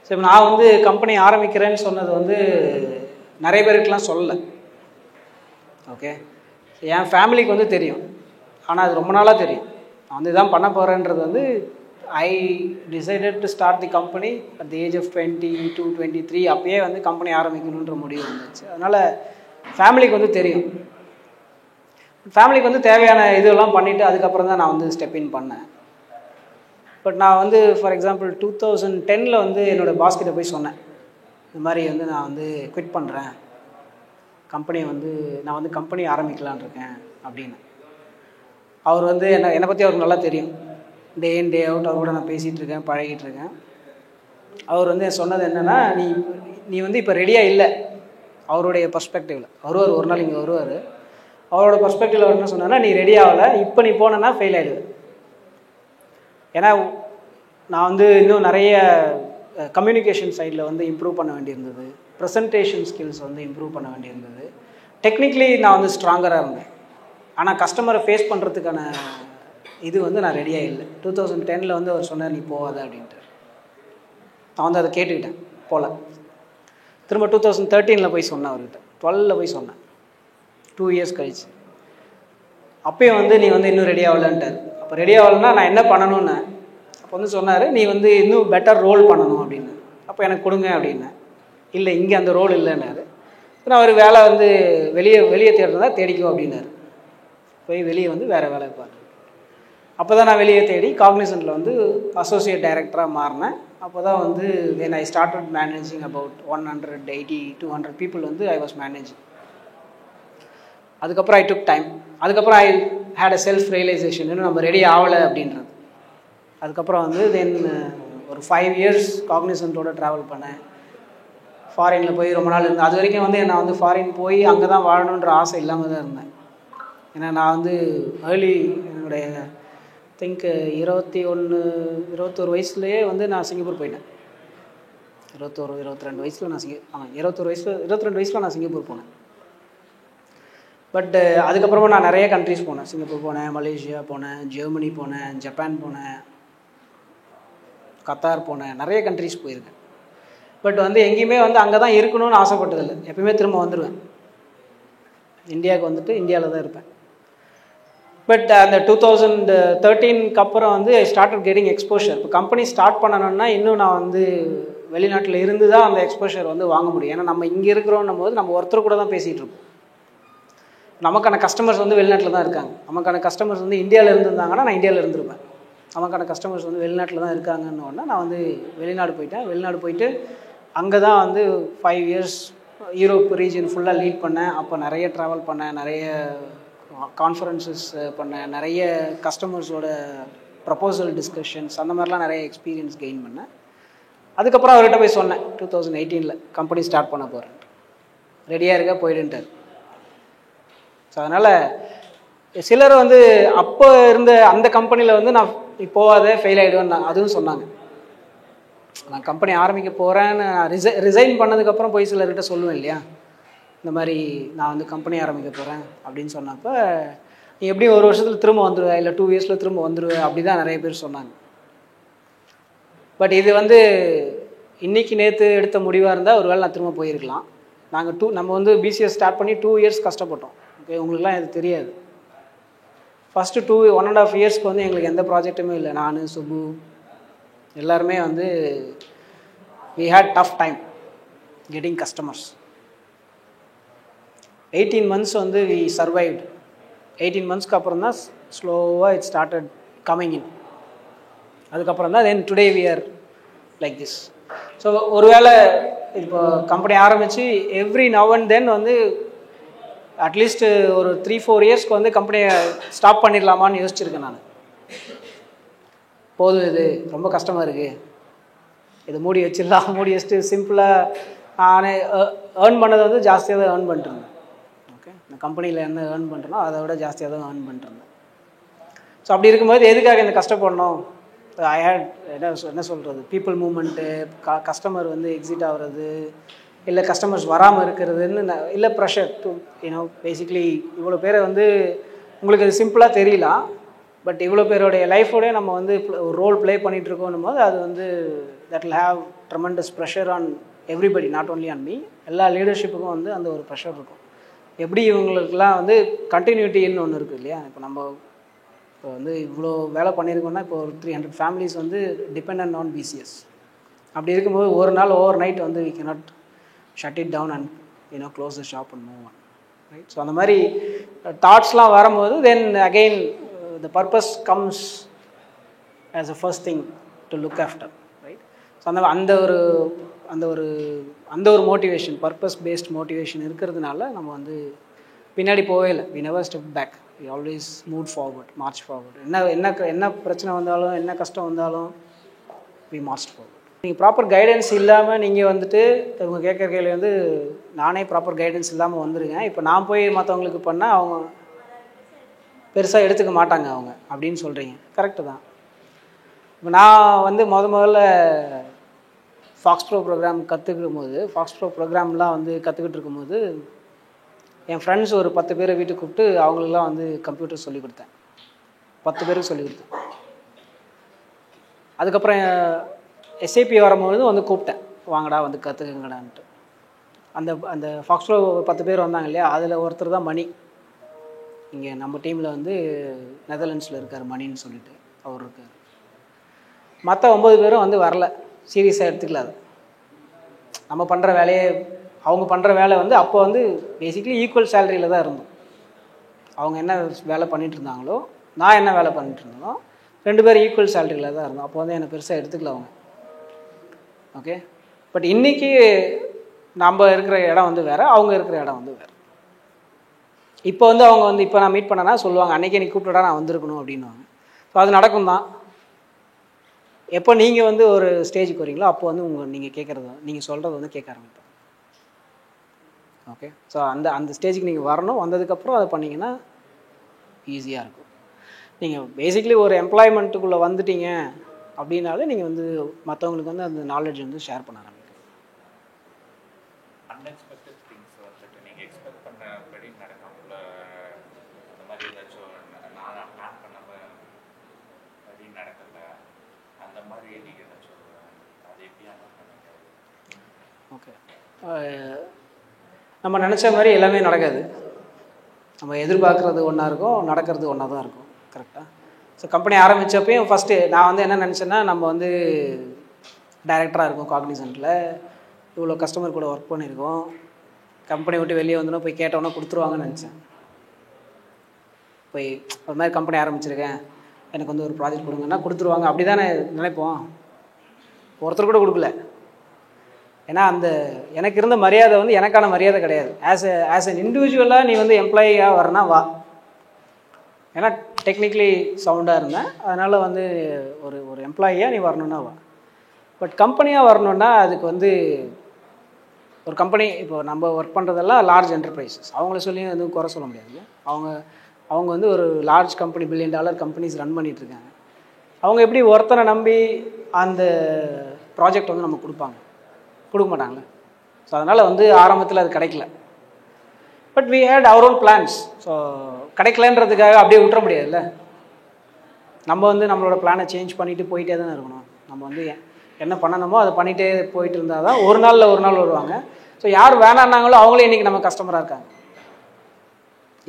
சரி, நான் வந்து கம்பெனி ஆரம்பிக்கிறேன்னு சொன்னது வந்து நிறைய பேருக்குலாம் சொல்லலை. ஓகே, என் ஃபேமிலிக்கு வந்து தெரியும், ஆனால் அது ரொம்ப நாளாக தெரியும். நான் வந்து இதான் பண்ண போகிறேன்றது வந்து I decided to start the company at the age of 22, 23. அப்பயே வந்து கம்பெனி ஆரம்பிக்கணுன்ற முடிவு வந்துச்சு. அதனால் ஃபேமிலிக்கு வந்து தெரியும். ஃபேமிலிக்கு வந்து தேவையான இதெல்லாம் பண்ணிவிட்டு அதுக்கப்புறம் தான் நான் வந்து ஸ்டெப் இன் பண்ணேன். பட் நான் வந்து ஃபார் எக்ஸாம்பிள் 2010 வந்து என்னோடய பாஸ்கிட்ட போய் சொன்னேன், இந்த மாதிரி வந்து நான் வந்து குவிட் பண்ணுறேன், நான் வந்து கம்பெனி ஆரம்பிக்கலான் இருக்கேன் அப்படின்னு. அவர் வந்து என்னை பற்றி அவருக்கு நல்லா தெரியும். டே இன் டே அவுட் அவர் கூட நான் பேசிகிட்டு இருக்கேன், பழகிட்டு இருக்கேன். அவர் வந்து சொன்னது என்னென்னா, நீ வந்து இப்போ ரெடியாக இல்லை. அவருடைய பர்ஸ்பெக்டிவில் ஒரு நாள் இங்கே வருவார். அவரோட பர்ஸ்பெக்டிவில் அவர் என்ன சொன்னார்னா, நீ ரெடி ஆகலை, இப்போ நீ போனேன்னா ஃபெயில் ஆகிடுது. ஏன்னா நான் வந்து இன்னும் நிறைய கம்யூனிகேஷன் சைடில் வந்து இம்ப்ரூவ் பண்ண வேண்டியிருந்தது, ப்ரெசன்டேஷன் ஸ்கில்ஸ் வந்து இம்ப்ரூவ் பண்ண வேண்டியிருந்தது. டெக்னிக்கலி நான் வந்து ஸ்ட்ராங்கராக இருந்தேன், ஆனால் கஸ்டமரை ஃபேஸ் பண்ணுறதுக்கான இது வந்து நான் ரெடியாக இல்லை. 2010 வந்து அவர் சொன்னார் நீ போகாத அப்படின்ட்டு. நான் வந்து அதை கேட்டுக்கிட்டேன், போகல. திரும்ப 2013 போய் சொன்னேன் அவர்கிட்ட, 12 போய் சொன்னேன், 2 இயர்ஸ் கழிச்சு. அப்பயும் வந்து நீ வந்து இன்னும் ரெடி ஆகலன்ட்டார். அப்போ ரெடி ஆகலைன்னா நான் என்ன பண்ணணும்னு, அப்போ வந்து சொன்னார், நீ வந்து இன்னும் பெட்டர் ரோல் பண்ணணும் அப்படின்னு. அப்போ எனக்கு கொடுங்க அப்படின்னேன். இல்லை, இங்கே அந்த ரோல் இல்லைன்னாரு. நான் அவர் வேலை வந்து வெளியே தேடுறதா தேடிக்கோ அப்படின்னாரு. போய் வெளியே வந்து வேறு வேலை பாரு. அப்போ தான் நான் வெளியே தேடி காக்னிசன்ட்டில் வந்து அசோசியேட் டைரக்டராக மாறினேன். அப்போ தான் வந்து then I started managing about 180-200 people வந்து ஐ வாஸ் மேனேஜிங். அதுக்கப்புறம் ஐ டுக் டைம். அதுக்கப்புறம் I had a self realisation, இன்னும் நம்ம ரெடி ஆகலை அப்படின்றது. அதுக்கப்புறம் வந்து தென் ஒரு 5 இயர்ஸ் காக்னிசன்ட்டோட ட்ராவல் பண்ணேன். ஃபாரினில் போய் ரொம்ப நாள் இருந்தேன். அது வரைக்கும் வந்து நான் வந்து ஃபாரின் போய் அங்கே தான் வாழணுன்ற ஆசை இல்லாமல் தான் இருந்தேன். ஏன்னா நான் வந்து ஏர்லி என்னுடைய திங்க் 21 வயசுலேயே வந்து நான் சிங்கப்பூர் போயிட்டேன். 22 வயசில் நான் 22 வயசில் நான் சிங்கப்பூர் போனேன். பட் அதுக்கப்புறமா நான் நிறைய கண்ட்ரிஸ் போனேன். சிங்கப்பூர் போனேன், மலேசியா போனேன், ஜெர்மனி போனேன், ஜப்பான் போனேன், கத்தார் போனேன், நிறைய கண்ட்ரிஸ் போயிருக்கேன். பட் வந்து எங்கேயுமே வந்து அங்கே தான் இருக்கணும்னு ஆசைப்பட்டதில்லை. எப்பயுமே திரும்ப வந்துடுவேன். இந்தியாவுக்கு வந்துட்டு இந்தியாவில் தான் இருப்பேன். பட் அந்த 2013க்கு அப்புறம் வந்து ஐ ஸ்டார்டட் கெட்டிங் எக்ஸ்போஷர். இப்போ கம்பெனி ஸ்டார்ட் பண்ணணும்னா இன்னும் நான் வந்து வெளிநாட்டில் இருந்து தான் அந்த எக்ஸ்போஷர் வந்து வாங்க முடியும். ஏன்னா நம்ம இங்கே இருக்கிறோன்னும் போது நம்ம ஒருத்தர் கூட தான் பேசிகிட்டு இருப்போம். நமக்கான கஸ்டமர்ஸ் வந்து வெளிநாட்டில் தான் இருக்காங்க. நமக்கான கஸ்டமர்ஸ் வந்து இந்தியாவில் இருந்திருந்தாங்கன்னா நான் இந்தியாவில் இருந்திருப்பேன். நமக்கான கஸ்டமர்ஸ் வந்து வெளிநாட்டில் தான் இருக்காங்கன்னு ஒன்று நான் வந்து வெளிநாடு போயிட்டேன். வெளிநாடு போயிட்டு அங்கே தான் வந்து 5 இயர்ஸ் யூரோப் ரீஜன் ஃபுல்லாக லீட் பண்ணேன். அப்போ நிறைய ட்ராவல் பண்ணேன், நிறைய கான்ஃபரன்சஸ் பண்ணேன், நிறைய கஸ்டமர்ஸோட ப்ரப்போசல் டிஸ்கஷன்ஸ், அந்த மாதிரிலாம் நிறைய எக்ஸ்பீரியன்ஸ் கெயின் பண்ணேன். அதுக்கப்புறம் அவர்கிட்ட போய் சொன்னேன், 2018 கம்பெனி ஸ்டார்ட் பண்ண போகிறேன், ரெடியாக இருக்க போயிடுன்ட்டார். ஸோ அதனால் சிலர் வந்து அப்போ இருந்த அந்த கம்பெனியில் வந்து நான் போகாத ஃபெயில் ஆகிடுவேன் அதுவும் சொன்னாங்க. நான் கம்பெனி ஆரம்பிக்க போகிறேன்னு ரிசைன் பண்ணதுக்கப்புறம் போய் சிலர்கிட்ட சொல்லுவேன் இல்லையா, இந்த மாதிரி நான் வந்து கம்பெனி ஆரம்பிக்க போகிறேன் அப்படின்னு சொன்னப்போ, நீ எப்படியும் 1 வருஷத்தில் திரும்ப வந்துடுவேன், இல்லை 2 இயர்ஸில் திரும்ப வந்துடுவேன் அப்படி தான் நிறைய பேர் சொன்னாங்க. பட் இது வந்து இன்றைக்கி நேற்று எடுத்த முடிவாக இருந்தால் ஒரு வேளை நான் திரும்ப போயிருக்கலாம். நம்ம வந்து பிசிஎஸ் ஸ்டார்ட் பண்ணி 2 இயர்ஸ் கஷ்டப்பட்டோம். ஓகே, உங்களுக்குலாம் இது தெரியாது. ஃபஸ்ட்டு 1.5 இயர்ஸ்க்கு வந்து எங்களுக்கு எந்த ப்ராஜெக்ட்டுமே இல்லை. நான், சுபு எல்லாருமே வந்து we had tough time getting customers. 18 months வந்து we survived. 18 monthsக்கு அப்புறம் தான் ஸ்லோவாக it started coming in. அதுக்கப்புறம் தான் then today we are like this. So ஒருவேளை இப்போ கம்பெனி ஆரம்பித்து எவ்ரி நவ் அண்ட் தென் வந்து அட்லீஸ்ட் ஒரு 3-4 இயர்ஸ்க்கு வந்து கம்பெனியை ஸ்டாப் பண்ணிடலாமான்னு யோசிச்சிருக்கேன் நான். போதும், இது ரொம்ப கஷ்டமாக இருக்குது, இது மூடி வச்சிடலாம், மூடி வச்சுட்டு சிம்பிளாக நானே ஏர்ன் பண்ணதை வந்து ஜாஸ்தியாக தான் ஏர்ன் பண்ணிட்டுருந்தேன். ஓகே, இந்த கம்பெனியில் என்ன ஏர்ன் பண்ணுறனோ அதை விட ஜாஸ்தியாக தான் ஏர்ன் பண்ணிட்டுருந்தேன். ஸோ அப்படி இருக்கும்போது எதுக்காக இந்த கஷ்டப்படணும்? ஐ ஹேட் என்ன சொல்கிறது, பீப்புள் மூமெண்ட்டு, கஸ்டமர் வந்து எக்ஸிட் ஆகிறது, இல்லை கஸ்டமர்ஸ் வராமல் இருக்கிறதுன்னு இல்லை ப்ரெஷர் டு யூனோ பேசிக்லி இவ்வளோ பேரை வந்து உங்களுக்கு அது சிம்பிளாக தெரியலாம். பட் இவ்வளோ பேருடைய லைஃபோடய நம்ம வந்து ஒரு ரோல் ப்ளே பண்ணிகிட்ருக்கோன்னும் போது அது வந்து that will have tremendous pressure on everybody, not only on me. எல்லா லீடர்ஷிப்புக்கும் வந்து அந்த ஒரு ப்ரெஷர் இருக்கும். எப்படி இவங்களுக்கெல்லாம் வந்து கண்டினியூட்டின்னு ஒன்று இருக்குது இல்லையா. இப்போ வந்து இவ்வளோ வேலை பண்ணியிருக்கோன்னா இப்போ ஒரு 300 ஃபேமிலிஸ் வந்து டிபெண்ட் ஆன் பிசிஎஸ். அப்படி இருக்கும்போது ஒரு நாள் ஓவர் நைட் வந்து we cannot shut it down and close the shop and move on, right. So அந்த மாதிரி தாட்ஸ்லாம் வரும்போது then again the purpose comes as a first thing to look after, right. So அந்த ஒரு மோட்டிவேஷன், பர்பஸ் பேஸ்ட் மோட்டிவேஷன் இருக்கிறதுனால நம்ம வந்து பின்னாடி போவே இல்லை. we never step back, we always moved forward, march forward. என்ன பிரச்சனை வந்தாலும், என்ன கஷ்டம் வந்தாலும் we marched forward. நீங்கள் ப்ராப்பர் கைடன்ஸ் இல்லாமல் நீங்கள் வந்துட்டு இவங்க கேட்குற கேள்வி வந்து நானே ப்ராப்பர் கைடன்ஸ் இல்லாமல் வந்துருங்க, இப்போ நான் போய் மற்றவங்களுக்கு பண்ணால் அவங்க பெருசாக எடுத்துக்க மாட்டாங்க அவங்க அப்படின்னு சொல்கிறீங்க. கரெக்டு தான். இப்போ நான் வந்து முதல்ல ஃபாக்ஸ் ப்ரோ ப்ரோக்ராம் கற்றுக்கும் போது, ஃபாக்ஸ் ப்ரோ ப்ரோக்ராம்லாம் வந்து கற்றுக்கிட்டு இருக்கும்போது என் ஃப்ரெண்ட்ஸ் ஒரு 10 பேரை வீட்டுக்கு கூப்பிட்டு அவங்களுக்குலாம் வந்து கம்ப்யூட்டர் சொல்லிக் கொடுத்தேன். 10 பேருக்கு சொல்லிக் கொடுத்தேன். அதுக்கப்புறம் எஸ்ஏபி வரும்போது வந்து கூப்பிட்டேன், வாங்கடா வந்து கற்றுக்குங்கடான்ட்டு. அந்த ஃபாக்ஸ் ப்ரோ 10 பேர் வந்தாங்க இல்லையா, அதில் ஒருத்தர் தான் மணி. இங்கே நம்ம டீமில் வந்து நெதர்லாண்ட்ஸில் இருக்கார் மணின்னு சொல்லிட்டு அவர் இருக்கார். மற்ற 9 பேரும் வந்து வரல, சீரியஸாக எடுத்துக்கல. அது நம்ம பண்ணுற வேலையே, அவங்க பண்ணுற வேலை வந்து அப்போ வந்து பேசிக்கலி ஈக்குவல் சேலரியில் தான் இருந்தோம். அவங்க என்ன வேலை பண்ணிகிட்டு இருந்தாங்களோ, நான் என்ன வேலை பண்ணிட்டு இருந்தோம், 2 பேரும் ஈக்குவல் சேலரியில் தான் இருந்தோம். அப்போ வந்து என்னை பெருசாக எடுத்துக்கல அவங்க. ஓகே, பட் இன்றைக்கி நம்ம இருக்கிற இடம் வந்து வேறு, அவங்க இருக்கிற இடம் வந்து வேறு. இப்போ வந்து அவங்க வந்து இப்போ நான் மீட் பண்ணேன்னா சொல்லுவாங்க, அன்றைக்கி நீ கூப்பிட்டா நான் வந்திருக்கணும் அப்படின்வாங்க. ஸோ அது நடக்கும் தான். எப்போ நீங்கள் வந்து ஒரு ஸ்டேஜுக்கு வரீங்களோ அப்போ வந்து நீங்கள் கேட்குறது, நீங்கள் சொல்கிறது வந்து கேட்க ஆரம்பிப்போம். ஓகே, ஸோ அந்த ஸ்டேஜுக்கு நீங்கள் வரணும். வந்ததுக்கப்புறம் அதை பண்ணிங்கன்னா ஈஸியாக இருக்கும். நீங்கள் பேசிக்கலி ஒரு எம்ப்ளாய்மெண்ட்டுக்குள்ளே வந்துட்டீங்க அப்படின்னாலே நீங்கள் வந்து மற்றவங்களுக்கு வந்து அந்த நாலேஜ் வந்து ஷேர் பண்ண ஆரம்பிக்கும். அன்எக்ஸ்பெக்டட் திங்ஸ் வந்துட்டு நீங்கள் எக்ஸ்பெக்ட் பண்ணபடி நடக்காமல அந்த மாதிரி ஏதாச்சும் நான் பிளான் பண்ணாமல் படி நடக்கல, அந்த மாதிரி நீங்கள் ஏதாச்சும் அது எப்படி பண்ணுங்க? ஓகே, நம்ம நினச்ச மாதிரி எல்லாமே நடக்காது. நம்ம எதிர்பார்க்குறது ஒன்றா இருக்கும், நடக்கிறது ஒன்றா தான் இருக்கும். கரெக்டாக. ஸோ கம்பெனி ஆரம்பித்தப்பையும் ஃபஸ்ட்டு நான் வந்து என்ன நினச்சேன்னா, நம்ம வந்து டைரக்டராக இருக்கோம் காக்னிசன்ட்டில், இவ்வளோ கஸ்டமர் கூட ஒர்க் பண்ணியிருக்கோம், கம்பெனி விட்டு வெளியே வந்தோன்னா போய் கேட்டோன்னா கொடுத்துருவாங்கன்னு நினச்சேன். போய் ஒரு மாதிரி கம்பெனி ஆரம்பிச்சிருக்கேன், எனக்கு வந்து ஒரு ப்ராஜெக்ட் கொடுங்கன்னா கொடுத்துருவாங்க, அப்படி தானே நினைப்போம். ஒருத்தர் கூட கொடுக்கல. ஏன்னா அந்த எனக்கு இருந்த மரியாதை வந்து எனக்கான மரியாதை கிடையாது. ஆஸ் அன் இண்டிவிஜுவலாக நீ வந்து எம்ப்ளாயியாக வரனா வா, ஏன்னா டெக்னிக்கலி சவுண்டாக இருந்தேன், அதனால் வந்து ஒரு எம்ப்ளாயியாக நீ வரணுன்னா வா. பட் கம்பெனியாக வரணுன்னா அதுக்கு வந்து ஒரு கம்பெனி, இப்போ நம்ம ஒர்க் பண்ணுறதெல்லாம் லார்ஜ் என்டர்பிரைசஸ், அவங்கள சொல்லி வந்து குறை சொல்ல முடியாது. அவங்க வந்து ஒரு large company, $1 billion companies run பண்ணிகிட்ருக்காங்க. அவங்க எப்படி ஒருத்தனை நம்பி அந்த ப்ராஜெக்ட் வந்து நம்ம கொடுக்க மாட்டாங்களே. ஸோ அதனால் வந்து ஆரம்பத்தில் அது கிடைக்கல. But we had our own plans. So கிடைக்கலன்றதுக்காக அப்படியே விட்டுற முடியாதுல்ல. நம்ம வந்து நம்மளோட பிளானை சேஞ்ச் பண்ணிவிட்டு போயிட்டே தானே இருக்கணும். நம்ம வந்து என்ன பண்ணணுமோ அதை பண்ணிகிட்டே போயிட்டு இருந்தால் தான் ஒரு நாள் வருவாங்க. ஸோ யார் வேணான்னாங்களோ அவங்களே இன்றைக்கி நம்ம கஸ்டமராக இருக்காங்க.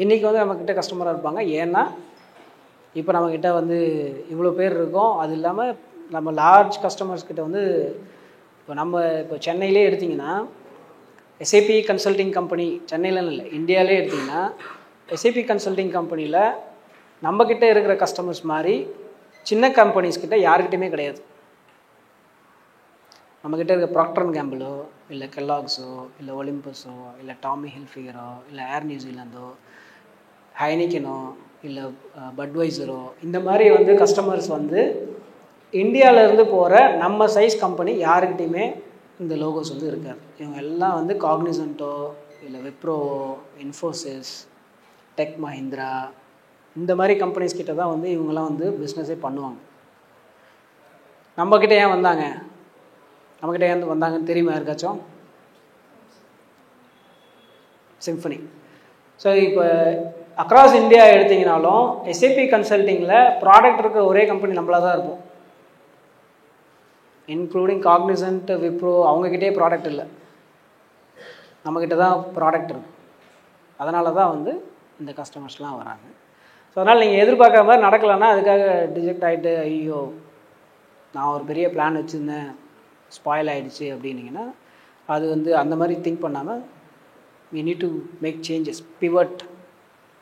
இன்றைக்கி வந்து நம்மக்கிட்ட கஸ்டமராக இருப்பாங்க. ஏன்னா இப்போ நம்மக்கிட்ட வந்து இவ்வளோ பேர் இருக்கோம். அது இல்லாமல் நம்ம லார்ஜ் கஸ்டமர்ஸ்கிட்ட வந்து இப்போ சென்னையிலே எடுத்திங்கன்னா எஸ்ஏபி கன்சல்டிங் கம்பெனி, சென்னையிலன்னு இல்லை இந்தியாவிலே எடுத்திங்கன்னா எஸ்ஏபி கன்சல்டிங் கம்பெனியில் நம்மக்கிட்ட இருக்கிற கஸ்டமர்ஸ் மாதிரி சின்ன கம்பெனிஸ்கிட்ட யாருக்கிட்டையுமே கிடையாது. நம்மக்கிட்ட இருக்க ப்ராக்டர் அண்ட் கேம்பிளோ, இல்லை கெல்லாக்ஸோ, இல்லை ஒலிம்பஸோ, இல்லை டாமி ஹில்ஃபிகரோ, இல்லை ஏர் நியூசிலாந்தோ, ஹைனிக்கனோ, இல்லை பட்வைசரோ, இந்த மாதிரி வந்து கஸ்டமர்ஸ் வந்து இந்தியாவிலேருந்து போகிற நம்ம சைஸ் கம்பெனி யாருக்கிட்டையுமே இந்த லோகோஸ் வந்து இருக்காது. இவங்க எல்லாம் வந்து காக்னிசன்ட்டோ, இல்லை விப்ரோவோ, இன்ஃபோசிஸ், டெக் மஹிந்திரா, இந்த மாதிரி கம்பெனிஸ் கிட்ட தான் வந்து இவங்கெல்லாம் வந்து பிஸ்னஸே பண்ணுவாங்க. நம்மக்கிட்ட ஏன் வந்தாங்க, நம்மக்கிட்ட ஏன் வந்தாங்கன்னு தெரியுமா யாருக்காச்சும்? சிம்ஃபனி. ஸோ இப்போ அக்ராஸ் இந்தியா எடுத்திங்கனாலும் எஸ்ஏபி கன்சல்டிங்கில் ப்ராடக்ட் இருக்கிற ஒரே கம்பெனி நம்மளாக தான் இருப்போம். இன்க்ளூடிங் காக்னிசன்ட், விப்ரோ, அவங்கக்கிட்டே ப்ராடக்ட் இல்லை, நம்மக்கிட்ட தான் ப்ராடக்ட் இருக்கும். அதனால தான் வந்து இந்த கஸ்டமர்ஸ்லாம் வராங்க. ஸோ அதனால் நீங்கள் எதிர்பார்க்குற மாதிரி நடக்கலைன்னா அதுக்காக டிஜெக்ட் ஆகிட்டு ஐயோ நான் ஒரு பெரிய பிளான் வச்சுருந்தேன் ஸ்பாயில் ஆகிடுச்சு அப்படின்னீங்கன்னா அது வந்து அந்த மாதிரி திங்க் பண்ணாமல் you need to make changes, pivot.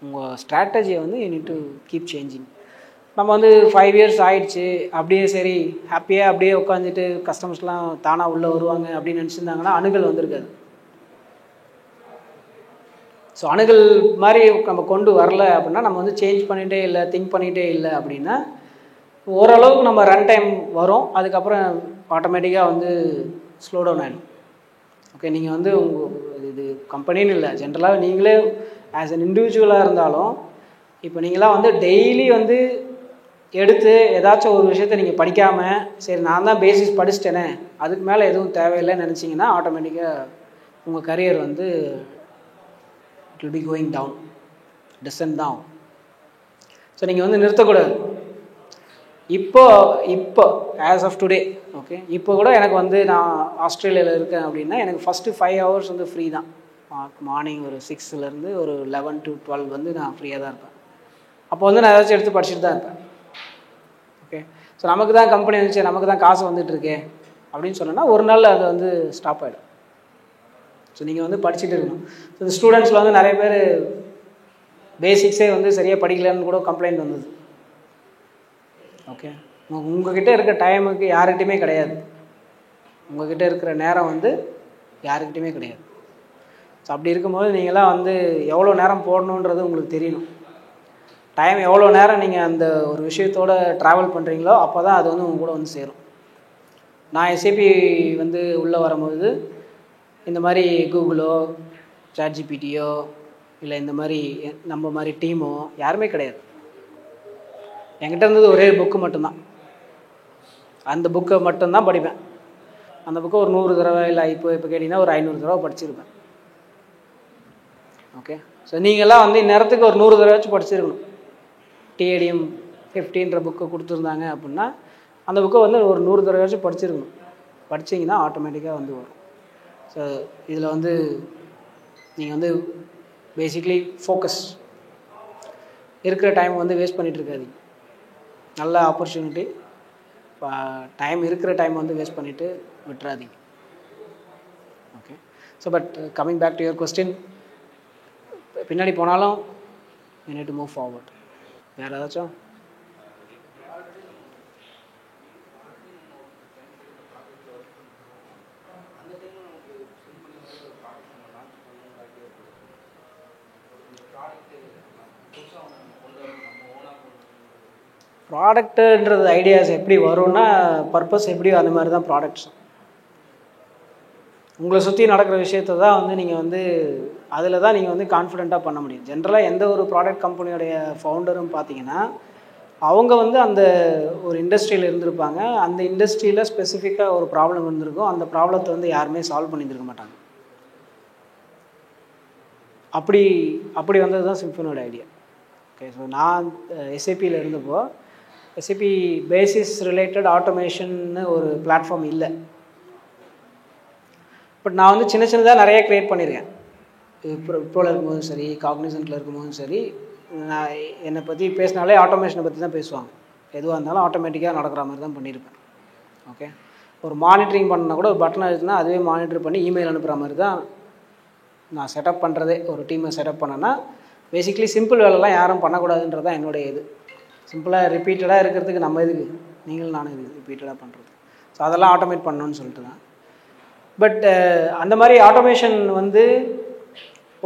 உங்கள் ஸ்ட்ராட்டஜியை வந்து you need to keep changing. நம்ம வந்து 5 இயர்ஸ் ஆகிடுச்சு அப்படியே சரி ஹாப்பியாக அப்படியே உட்காந்துட்டு கஸ்டமர்ஸ்லாம் தானாக உள்ளே வருவாங்க அப்படின்னு நினச்சிருந்தாங்கன்னா அணுகல் வந்திருக்காது. ஸோ அணுகல் மாதிரி நம்ம கொண்டு வரல அப்படின்னா நம்ம வந்து சேஞ்ச் பண்ணிகிட்டே இல்லை, திங்க் பண்ணிகிட்டே இல்லை அப்படின்னா ஓரளவுக்கு நம்ம ரன் டைம் வரும், அதுக்கப்புறம் ஆட்டோமேட்டிக்காக வந்து ஸ்லோ டவுன் ஆகிடும். ஓகே, நீங்கள் வந்து இது கம்பெனின்னு இல்லை, ஜென்ரலாக நீங்களே ஆஸ் அன் இண்டிவிஜுவலாக இருந்தாலும் இப்போ நீங்களாம் வந்து டெய்லி வந்து எடுத்து ஏதாச்சும் ஒரு விஷயத்த நீங்கள் படிக்காமல் சரி நான் தான் பேசிக்ஸ் படிச்சிட்டேனே அதுக்கு மேலே எதுவும் தேவையில்லைன்னு நினச்சிங்கன்னா ஆட்டோமேட்டிக்காக உங்கள் கரியர் வந்து it will be going down, descent தான். ஸோ நீங்கள் வந்து நிறுத்தக்கூடாது. இப்போ ஆஸ் ஆஃப் டுடே ஓகே, இப்போ கூட எனக்கு வந்து நான் ஆஸ்திரேலியாவில் இருக்கேன் அப்படின்னா எனக்கு ஃபஸ்ட்டு 5 ஹவர்ஸ் வந்து ஃப்ரீ தான். மார்னிங் ஒரு 6லேருந்து ஒரு 11 to 12 வந்து நான் ஃப்ரீயாக தான் இருப்பேன். அப்போ வந்து நான் ஏதாச்சும் எடுத்து படிச்சுட்டு தான் இருப்பேன். ஓகே, ஸோ நமக்கு தான் கம்பெனி வந்துச்சு, நமக்கு தான் காசு வந்துட்டுருக்கு அப்படின்னு சொன்னோன்னா ஒரு நாள் அது வந்து ஸ்டாப் ஆகிடும். ஸோ நீங்கள் வந்து படிச்சுட்டு இருக்கணும். ஸோ இந்த ஸ்டூடெண்ட்ஸில் வந்து நிறைய பேர் பேசிக்ஸே வந்து சரியாக படிக்கலன்னு கூட கம்ப்ளைண்ட் வந்தது. ஓகே, உங்ககிட்ட இருக்க டைமுக்கு யாருக்கிட்டையுமே கிடையாது, உங்ககிட்ட இருக்கிற நேரம் வந்து யாருக்கிட்டையுமே கிடையாது. ஸோ அப்படி இருக்கும்போது நீங்களாம் வந்து எவ்வளோ நேரம் போடணுன்றது உங்களுக்கு தெரியணும். டைம் எவ்வளோ நேரம் நீங்கள் அந்த ஒரு விஷயத்தோடு ட்ராவல் பண்ணுறீங்களோ அப்போ தான் அது வந்து உங்க கூட வந்து சேரும். நான் எஸ்ஏபி வந்து உள்ளே வரும்போது இந்த மாதிரி கூகுளோ சாட்ஜிபிடியோ இல்லை இந்த மாதிரி நம்ம மாதிரி டீமோ யாருமே கிடையாது. என்கிட்ட இருந்தது ஒரே புக்கு மட்டும்தான். அந்த புக்கை மட்டும்தான் படிப்பேன். அந்த புக்கை ஒரு 100 தடவை இல்லை இப்போ கேட்டிங்கன்னா ஒரு 500 தடவை படிச்சிருப்பேன். ஓகே, ஸோ நீங்கள்லாம் வந்து இந்நேரத்துக்கு ஒரு 100 தடவை வச்சு படிச்சிருக்கணும். டிஏடிஎம் 50ன்ற புக்கை கொடுத்துருந்தாங்க அப்படின்னா அந்த புக்கை வந்து ஒரு 100 தடவை வச்சு படிச்சிருக்கணும். படிச்சிங்கன்னா ஆட்டோமேட்டிக்காக வந்து வரும். ஸோ இதில் வந்து நீங்கள் வந்து பேசிக்லி ஃபோக்கஸ், இருக்கிற டைம் வந்து வேஸ்ட் பண்ணிகிட்டு இருக்காதீங்க. நல்ல ஆப்பர்ச்சுனிட்டி, டைம் இருக்கிற டைம் வந்து வேஸ்ட் பண்ணிவிட்டு விட்டுறாதீங்க. Okay, so but coming back to your question, பின்னாடி போனாலும் you need to move forward. வேறு ஏதாச்சும்? ப்ராடக்ட்டுன்றது ஐடியாஸ் எப்படி வரும்னா பர்பஸ் எப்படியோ அந்த மாதிரி தான் ப்ராடக்ட்ஸும். உங்களை சுற்றி நடக்கிற விஷயத்தை தான் வந்து நீங்கள் வந்து அதில் தான் நீங்கள் வந்து கான்ஃபிடெண்ட்டாக பண்ண முடியும். ஜென்ரலாக எந்த ஒரு ப்ராடக்ட் கம்பெனியோடைய ஃபவுண்டரும் பார்த்தீங்கன்னா அவங்க வந்து அந்த ஒரு இண்டஸ்ட்ரியில் இருந்திருப்பாங்க. அந்த இண்டஸ்ட்ரியில் ஸ்பெசிஃபிக்காக ஒரு ப்ராப்ளம் இருந்திருக்கும். அந்த ப்ராப்ளத்தை வந்து யாருமே சால்வ் பண்ணியிருக்க மாட்டாங்க. அப்படி வந்தது தான் சிம்ஃபனியோட ஐடியா. ஓகே, ஸோ நான் எஸ்ஏபியில் இருந்தப்போ எஸ்ஏபி பேசிஸ் ரிலேட்டட் ஆட்டோமேஷன்னு ஒரு பிளாட்ஃபார்ம் இல்லை. பட் நான் வந்து சின்னதாக நிறைய க்ரியேட் பண்ணியிருக்கேன். இப்போல இருக்கும்போதும் சரி, காக்னிசன்ட்டில் இருக்கும்போதும் சரி, நான் என்னை பற்றி பேசினாலே ஆட்டோமேஷனை பற்றி தான் பேசுவாங்க. எதுவாக இருந்தாலும் ஆட்டோமேட்டிக்காக நடக்கிற மாதிரி தான் பண்ணியிருப்பேன். ஓகே, ஒரு மானிட்டரிங் பண்ணால் கூட ஒரு பட்டன் அழுத்தினா அதுவே மானிட்டர் பண்ணி இமெயில் அனுப்புகிற மாதிரி தான் நான் செட்டப் பண்ணுறதே. ஒரு டீமை செட்டப் பண்ணேன்னா பேசிக்லி சிம்பிள் வேலைலாம் யாரும் பண்ணக்கூடாதுன்றது தான் என்னுடைய இது. சிம்பிளாக ரிப்பீட்டடாக இருக்கிறதுக்கு நம்ம இதுக்கு நீங்களும் நானும் இது ரிப்பீட்டடாக பண்ணுறது. ஸோ அதெல்லாம் ஆட்டோமேட் பண்ணணும்னு சொல்லிட்டு தான். பட் அந்த மாதிரி ஆட்டோமேஷன் வந்து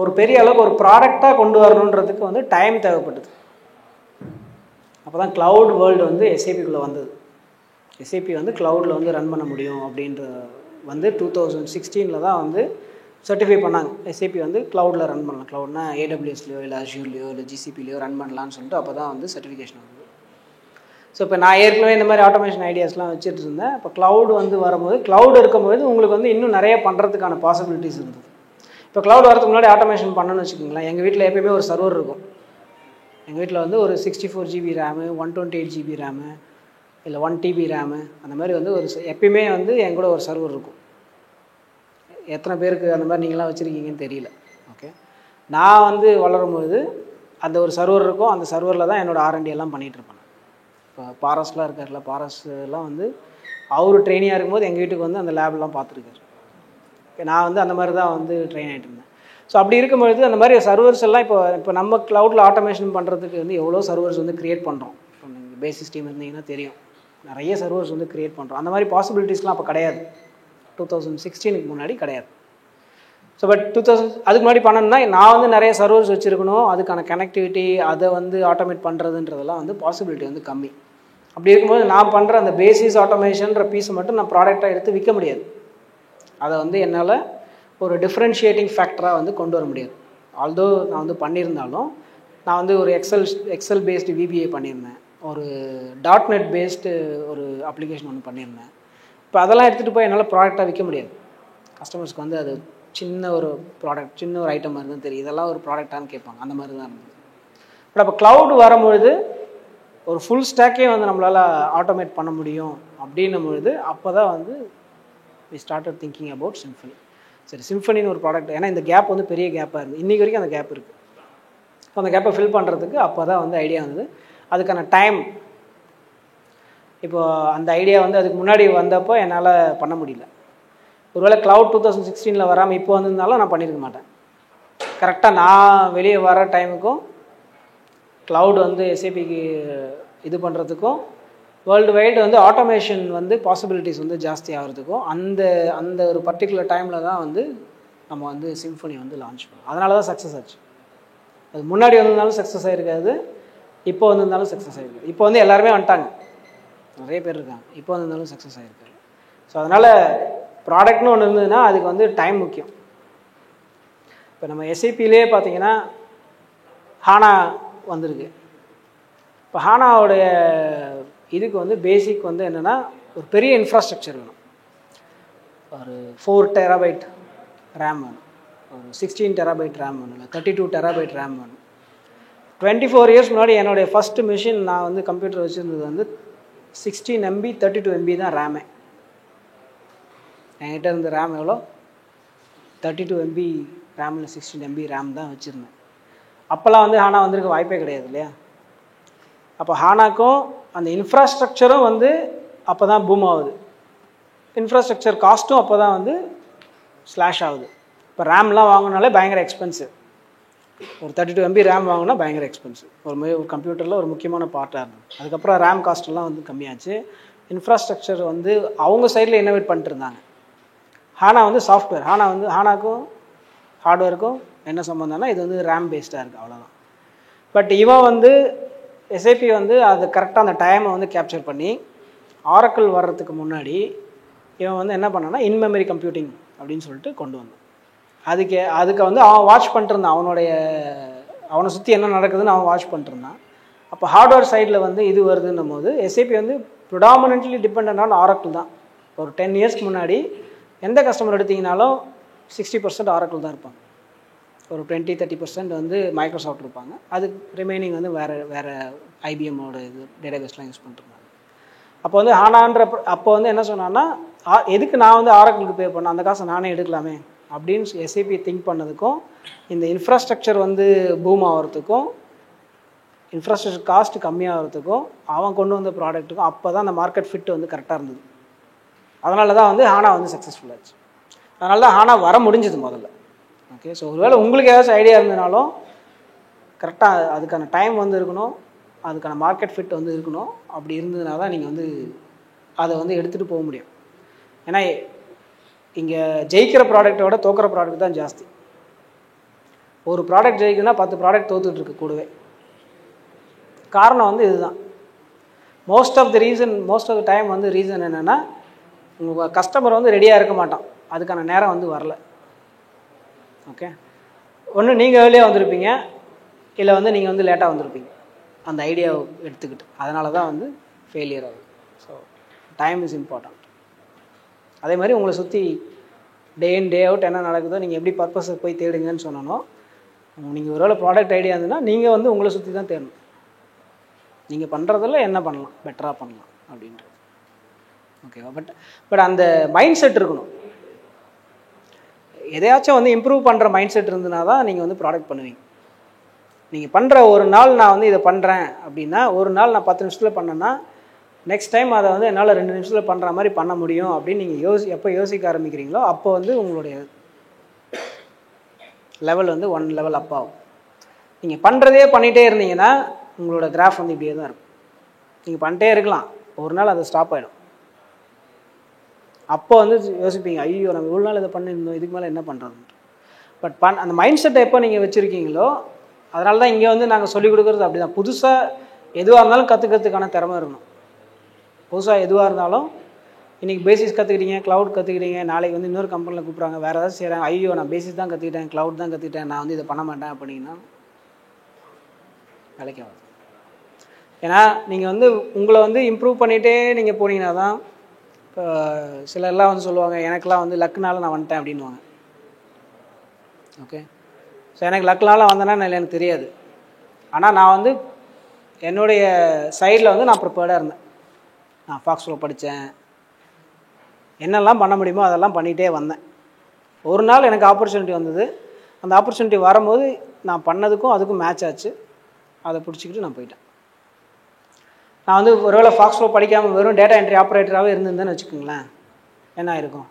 ஒரு பெரிய அளவுக்கு ஒரு ப்ராடக்டாக கொண்டு வரணுன்றதுக்கு வந்து டைம் தேவைப்பட்டது. அப்போ தான் க்ளவுட் வேர்ல்டு வந்து எஸ்ஏபிக்குள்ளே வந்தது. எஸ்ஏபி வந்து க்ளவுடில் வந்து ரன் பண்ண முடியும் அப்படின்ற வந்து 2016 தான் வந்து சர்டிஃபை பண்ணாங்க. எஸ்ஏபி வந்து க்ளவுடில் ரன் பண்ணலாம். க்ளவுட்னா ஏடபிள்யூஎஸ்லையோ இல்லை அஷ்யூர்லையோ இல்லை ஜிசிபிலையோ ரன் பண்ணலான்னு சொல்லிட்டு அப்போ தான் வந்து சர்டிஃபிகேஷன் வந்தது. ஸோ இப்போ நான் ஏற்கனவே இந்த மாதிரி ஆட்டோமேஷன் ஐடியாஸ்லாம் வச்சுட்டு இருந்தேன். இப்போ க்ளவுடு வந்து வரும்போது, க்ளவுட் இருக்கும்போது உங்களுக்கு வந்து இன்னும் நிறைய பண்ணுறதுக்கான பாசிபிலிட்டிஸ் இருந்தது. இப்போ க்ளவுட் வரதுக்கு முன்னாடி ஆட்டோமேஷன் பண்ணணும்னு வச்சுக்கோங்களேன். எங்கள் வீட்டில் எப்பயுமே ஒரு சர்வர் இருக்கும். எங்கள் வீட்டில் வந்து ஒரு 64 GB ரேமு, 128 GB ரேமு, இல்லை 1 TB ரேமு, அந்த மாதிரி வந்து ஒரு எப்பயுமே வந்து என் கூட ஒரு சர்வர் இருக்கும். எத்தனை பேருக்கு அந்த மாதிரி நீங்களாம் வச்சுருக்கீங்கன்னு தெரியல. ஓகே, நான் வந்து வளரும்போது அந்த ஒரு சர்வர் இருக்கும். அந்த சர்வரில் தான் என்னோடய R&D எல்லாம் பண்ணிகிட்ருப்பேன். இப்போ பாரஸ்லாம் இருக்கார்ல, பாரஸ்லாம் வந்து அவர் ட்ரெயினியாக இருக்கும்போது எங்கள் வீட்டுக்கு வந்து அந்த லேப்லாம் பார்த்துருக்காரு. நான் வந்து அந்த மாதிரி தான் வந்து ட்ரெயின் ஆகிட்டு இருந்தேன். ஸோ அப்படி இருக்கும்பொழுது அந்த மாதிரி சர்வர்ஸ் எல்லாம் இப்போ நம்ம க்ளவுடில் ஆட்டோமேஷன் பண்ணுறதுக்கு வந்து எவ்வளோ சர்வர்ஸ் வந்து க்ரியேட் பண்ணுறோம். இப்போ நீங்கள் பேசிஸ் டீம் இருந்தீங்கன்னா தெரியும், நிறைய சர்வர்ஸ் வந்து க்ரியேட் பண்ணுறோம். அந்த மாதிரி பாசிபிலிட்டிஸ்லாம் அப்போ கிடையாது. 2016க்கு முன்னாடி கிடையாது. ஸோ பட் 2000 அதுக்கு முன்னாடி பண்ணணும்னா நான் வந்து நிறைய சர்வர்ஸ் வச்சுருக்கணும். அதுக்கான கனெக்டிவிட்டி அதை வந்து ஆட்டோமேட் பண்ணுறதுன்றதெல்லாம் வந்து பாசிபிலிட்டி வந்து கம்மி. அப்படி இருக்கும்போது நான் பண்ணுற அந்த பேசிஸ் ஆட்டோமேஷன்ற பீஸை மட்டும் நான் ப்ராடக்டாக எடுத்து விற்க முடியாது. அதை வந்து என்னால் ஒரு டிஃப்ரென்ஷியேட்டிங் ஃபேக்டராக வந்து கொண்டு வர முடியாது. ஆல்தோ நான் வந்து பண்ணியிருந்தாலும் நான் வந்து ஒரு எக்ஸல் பேஸ்டு VBA பண்ணியிருந்தேன், ஒரு .NET பேஸ்டு ஒரு அப்ளிகேஷன் ஒன்று பண்ணியிருந்தேன். இப்போ அதெல்லாம் எடுத்துகிட்டு போய் என்னால் ப்ராடக்டாக விற்க முடியாது. கஸ்டமர்ஸ்க்கு வந்து அது சின்ன ஒரு ப்ராடக்ட், சின்ன ஒரு ஐட்டம் மாதிரி தான் தெரியும். இதெல்லாம் ஒரு ப்ராடக்டானு கேட்பாங்க. அந்த மாதிரி தான் இருந்தது. பட் அப்போ க்ளவுட் வரும்பொழுது ஒரு ஃபுல் ஸ்டாக்கே வந்து நம்மளால் ஆட்டோமேட் பண்ண முடியும் அப்படின்னும் பொழுது அப்போ தான் வந்து we started thinking about Symfony. சரி, சிம்ஃபனின்னு ஒரு ப்ராடக்ட், ஏன்னா இந்த கேப் வந்து பெரிய கேப்பாக இருக்குது. இன்றைக்கி வரைக்கும் அந்த கேப் இருக்குது. ஸோ அந்த கேப்பை ஃபில் பண்ணுறதுக்கு அப்போ தான் வந்து ஐடியா வந்தது. அதுக்கான இப்போது அந்த ஐடியா வந்து அதுக்கு முன்னாடி வந்தப்போ என்னால் பண்ண முடியல. ஒருவேளை க்ளவுட் 2016 வராமல் இப்போ வந்திருந்தாலும் நான் பண்ணியிருக்க மாட்டேன். கரெக்டாக நான் வெளியே வர டைமுக்கும் க்ளவுட் வந்து எஸ்ஏபிக்கு இது பண்ணுறதுக்கும் வேர்ல்டு வைடு வந்து ஆட்டோமேஷன் வந்து பாசிபிலிட்டிஸ் வந்து ஜாஸ்தி ஆகிறதுக்கும் அந்த அந்த ஒரு பர்டிகுலர் டைமில் தான் வந்து நம்ம வந்து சிம்ஃபனி வந்து லான்ச் பண்ணோம். அதனால தான் சக்ஸஸ் ஆச்சு. அது முன்னாடி வந்திருந்தாலும் சக்ஸஸ் ஆகிருக்காது, இப்போ வந்திருந்தாலும் சக்ஸஸ் ஆகிருக்காது. இப்போ வந்து எல்லாருமே வந்துட்டாங்க, நிறைய பேர் இருக்காங்க, இப்போ வந்திருந்தாலும் சக்ஸஸ் ஆகிருக்காரு. ஸோ அதனால் ப்ராடக்ட்னு ஒன்று இருந்ததுன்னா அதுக்கு வந்து டைம் முக்கியம். இப்போ நம்ம எஸ்ஏபிலே பார்த்தீங்கன்னா ஹானா வந்திருக்கு. இப்போ ஹானாவுடைய இதுக்கு வந்து பேசிக் வந்து என்னென்னா ஒரு பெரிய இன்ஃப்ராஸ்ட்ரக்சர் வேணும். ஒரு 4 TB ரேம் வேணும், ஒரு 16 TB ரேம் வேணும், இல்லை 32 TB ரேம் வேணும். 24 இயர்ஸ் முன்னாடி என்னுடைய ஃபஸ்ட்டு மிஷின் நான் வந்து கம்ப்யூட்டர் வச்சுருந்தது வந்து 16 MB 32 MB தான் ரேமே. என்கிட்ட இருந்த ரேம் எவ்வளோ? 32 MB ரேமில் 16 MB ரேம் தான் வச்சுருந்தேன். அப்போல்லாம் வந்து ஹானா வந்திருக்க வாய்ப்பே கிடையாது இல்லையா? அப்போ ஹானாக்கும் அந்த இன்ஃப்ராஸ்ட்ரக்சரும் வந்து அப்போ தான் பூம் ஆகுது. இன்ஃப்ராஸ்ட்ரக்சர் காஸ்ட்டும் அப்போ தான் வந்து ஸ்லாஷ் ஆகுது. இப்போ ரேம்லாம் வாங்கினாலே பயங்கர எக்ஸ்பென்சிவ். ஒரு 32 MB ரேம் வாங்கினா பயங்கர எக்ஸ்பென்சிவ். ஒரு கம்ப்யூட்டரில் ஒரு முக்கியமான பார்ட்டாக இருந்தது. அதுக்கப்புறம் ரேம் காஸ்ட்டெல்லாம் வந்து கம்மியாச்சு. இன்ஃப்ராஸ்ட்ரக்சர் வந்து அவங்க சைடில் இன்னோவேட் பண்ணிட்டு இருந்தாங்க. ஹானா வந்து சாஃப்ட்வேர். ஹானாக்கும் ஹார்ட்வேருக்கும் என்ன சம்மந்தம்னா இது வந்து ரேம் பேஸ்டாக இருக்குது, அவ்வளோதான். பட் இவன் வந்து எஸ்ஏபி வந்து அது கரெக்டாக அந்த டைமை வந்து கேப்சர் பண்ணி ஆரக்கிள் வர்றதுக்கு முன்னாடி இவன் வந்து என்ன பண்ணான்னா இன்மெமரி கம்ப்யூட்டிங் அப்படின்னு சொல்லிட்டு கொண்டு வந்தான். அதுக்கு வந்து அவன் வாட்ச் பண்ணிட்டுருந்தான், அவனை சுற்றி என்ன நடக்குதுன்னு அவன் வாட்ச் பண்ணிட்டுருந்தான். அப்போ ஹார்ட்வேர் சைடில் வந்து இது வருதுன்னும் போது எஸ்ஏபி வந்து ப்ரிடாமினென்ட்லி டிபெண்ட் ஆன் ஆரக்கிள் தான். ஒரு 10 இயர்ஸ்க்கு முன்னாடி எந்த கஸ்டமர் எடுத்திங்கனாலும் 60% ஆரக்கிள் தான் இருப்பாங்க, ஒரு 20-30% வந்து மைக்ரோசாஃப்ட் இருப்பாங்க. அதுக்கு ரிமைனிங் வந்து வேறு ஐபிஎம்மோட இது டேட்டாபேஸ்லாம் யூஸ் பண்ணிட்டுருந்தாங்க. அப்போ வந்து ஹானான்ற அப்போ வந்து என்ன சொன்னான்னா எதுக்கு நான் வந்து ஆரக்கிளுக்கு பே பண்ணேன், அந்த காசை நானே எடுக்கலாமே அப்படின்னு எஸ்ஏபி திங்க் பண்ணதுக்கும் இந்த இன்ஃப்ராஸ்ட்ரக்சர் வந்து பூம் ஆகிறதுக்கும் இன்ஃப்ராஸ்ட்ரக்சர் காஸ்ட் கம்மியாகிறதுக்கும் அவன் கொண்டு வந்த ப்ராடக்ட்டுக்கும் அப்போ தான் அந்த மார்க்கெட் ஃபிட் வந்து கரெக்டாக இருந்தது. அதனால தான் வந்து ஹானா வந்து சக்ஸஸ்ஃபுல் ஆச்சு. அதனால தான் ஹானா வர முடிஞ்சது முதல்ல. ஓகே, ஸோ ஒருவேளை உங்களுக்கு ஏதாச்சும் ஐடியா இருந்ததுனாலும் கரெக்டாக அதுக்கான டைம் வந்து இருக்கணும், அதுக்கான மார்க்கெட் ஃபிட் வந்து இருக்கணும். அப்படி இருந்ததுனால தான் நீங்கள் வந்து அதை வந்து எடுத்துகிட்டு போக முடியும். ஏன்னா இங்கே ஜெயிக்கிற ப்ராடக்டோட தோக்கிற ப்ராடக்ட் தான் ஜாஸ்தி. ஒரு ப்ராடக்ட் ஜெயிக்குதுன்னா 10 ப்ராடக்ட் தோத்துட்ருக்கு கூடவே. காரணம் வந்து இதுதான். மோஸ்ட் ஆஃப் த டைம் வந்து ரீசன் என்னென்னா உங்கள் கஸ்டமர் வந்து ரெடியாக இருக்க மாட்டான், அதுக்கான நேரம் வந்து வரல. ஓகே, ஒன்று நீங்கள் ஏர்லியாக வந்திருப்பீங்க, இல்லை வந்து நீங்கள் வந்து லேட்டாக வந்திருப்பீங்க அந்த ஐடியாவை எடுத்துக்கிட்டு. அதனால தான் வந்து ஃபெயிலியர் ஆகுது. So time is important. அதே மாதிரி உங்களை சுற்றி டே இன் டே அவுட் என்ன நடக்குதோ நீங்கள் எப்படி பர்பஸை போய் தேடுங்கன்னு சொன்னோம். நீங்கள் ஒருவேளை ப்ராடக்ட் ஐடியா இருந்ததுன்னா நீங்கள் வந்து உங்களை சுற்றி தான் தேடணும். நீங்கள் பண்ணுறதில்ல என்ன பண்ணலாம், பெட்டராக பண்ணலாம் அப்படின்றது. ஓகேவா? பட் அந்த மைண்ட் செட் இருக்கணும். எதையாச்சும் வந்து இம்ப்ரூவ் பண்ணுற மைண்ட் செட் இருந்ததுனா தான் நீங்கள் வந்து ப்ராடக்ட் பண்ணுவீங்க. நீங்கள் பண்ணுற ஒரு நாள் நான் வந்து இதை பண்ணுறேன் அப்படின்னா, ஒரு நாள் நான் 10 நிமிஷத்தில் பண்ணேன்னா நெக்ஸ்ட் டைம் அதை வந்து என்னால் 2 நிமிஷத்தில் பண்ணுற மாதிரி பண்ண முடியும் அப்படின்னு நீங்கள் எப்போ யோசிக்க ஆரம்பிக்கிறீங்களோ அப்போ வந்து உங்களுடைய லெவல் வந்து 1 லெவல் அப் ஆகும். நீங்கள் பண்ணுறதே பண்ணிகிட்டே இருந்தீங்கன்னா உங்களோட கிராஃப் வந்து இப்படியே தான் இருக்கும். நீங்கள் பண்ணிட்டே இருக்கலாம், ஒரு நாள் அது ஸ்டாப் ஆகிடும். அப்போ வந்து யோசிப்பீங்க, ஐயோ நம்ம இவ்வளோ நாள் இதை பண்ணியிருந்தோம், இதுக்கு மேலே என்ன பண்ணுறதுன்ட்டு. பட் அந்த மைண்ட் செட்டை எப்போ நீங்கள் வச்சுருக்கீங்களோ அதனால தான் இங்கே வந்து நாங்கள் சொல்லிக் கொடுக்குறது அப்படி தான். புதுசாக எதுவாக இருந்தாலும் கற்றுக்கிறதுக்கான திறமை இருக்கணும். புதுசாக எதுவாக இருந்தாலும் இன்றைக்கி பேசிக்ஸ் கற்றுக்கிட்டீங்க, க்ளவுட் கற்றுக்கிட்டீங்க, நாளைக்கு வந்து இன்னொரு கம்பெனியில் கூப்பிட்றாங்க, வேறு ஏதாவது செய்கிறாங்க, ஐயோ நான் பேசிக்ஸ் தான் கற்றுக்கிட்டேன், க்ளவுட் தான் கற்றுக்கிட்டேன், நான் வந்து இதை பண்ண மாட்டேன் அப்படின்னா வேலைக்கு ஆகுது. ஏன்னா நீங்கள் வந்து உங்களை வந்து இம்ப்ரூவ் பண்ணிகிட்டே நீங்கள் போனீங்கன்னா தான். இப்போ சிலர்லாம் வந்து சொல்லுவாங்க, எனக்கெலாம் வந்து லக்குனால நான் வந்துட்டேன் அப்படின்வாங்க. ஓகே, ஸோ எனக்கு லக்குனால வந்தேன்னா எனக்கு தெரியாது. ஆனால் நான் வந்து என்னுடைய சைடில் வந்து நான் ப்ரிப்பேர்டாக இருந்தேன். நான் ஃபாக்ஸ்ஃபுல்ல படித்தேன், என்னெல்லாம் பண்ண முடியுமோ அதெல்லாம் பண்ணிகிட்டே வந்தேன். ஒரு நாள் எனக்கு ஆப்பர்ச்சுனிட்டி வந்தது. அந்த ஆப்பர்ச்சுனிட்டி வரும்போது நான் பண்ணதுக்கும் அதுக்கும் மேட்ச் ஆச்சு. அதை பிடிச்சிக்கிட்டு நான் போயிட்டேன். நான் வந்து ஒருவேளை ஃபாக்ஸ் ஃப்ளோ படிக்காமல் வெறும் டேட்டா என்ட்ரி ஆப்ரேட்டராகவே இருந்திருந்தேன்னு வச்சுக்கோங்களேன், என்ன ஆயிருக்கும்?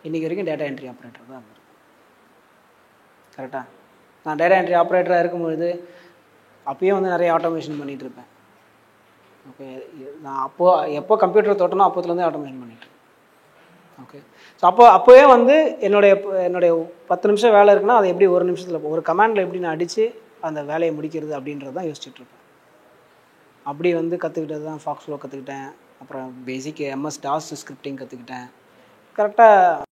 இன்றைக்கி வரைக்கும் டேட்டா என்ட்ரி ஆப்ரேட்டர் தான் இருந்திருக்கும். கரெக்டாக? நான் டேட்டா என்ட்ரி ஆப்ரேட்டராக இருக்கும்பொழுது அப்பயும் வந்து நிறைய ஆட்டோமேஷன் பண்ணிகிட்டு இருப்பேன். ஓகே, நான் எப்போ கம்ப்யூட்டர் தொட்டனோ அப்போத்துலேருந்தே ஆட்டோமேஷன் பண்ணிட்டேன். ஓகே, ஸோ அப்போவே வந்து என்னுடைய 10 நிமிஷம் வேலை இருக்குன்னா அதை எப்படி 1 நிமிஷத்தில் ஒரு கமாண்டில் எப்படி நான் அடித்து அந்த வேலையை முடிக்கிறது அப்படின்றது தான் யோசிச்சுட்ருப்பேன். அப்படி வந்து கற்றுக்கிட்டது தான் ஃபாக்ஸ் ஃப்ளோ கற்றுக்கிட்டேன். அப்புறம் பேசிக் MS DOS ஸ்கிரிப்டிங் கற்றுக்கிட்டேன். கரெக்டாக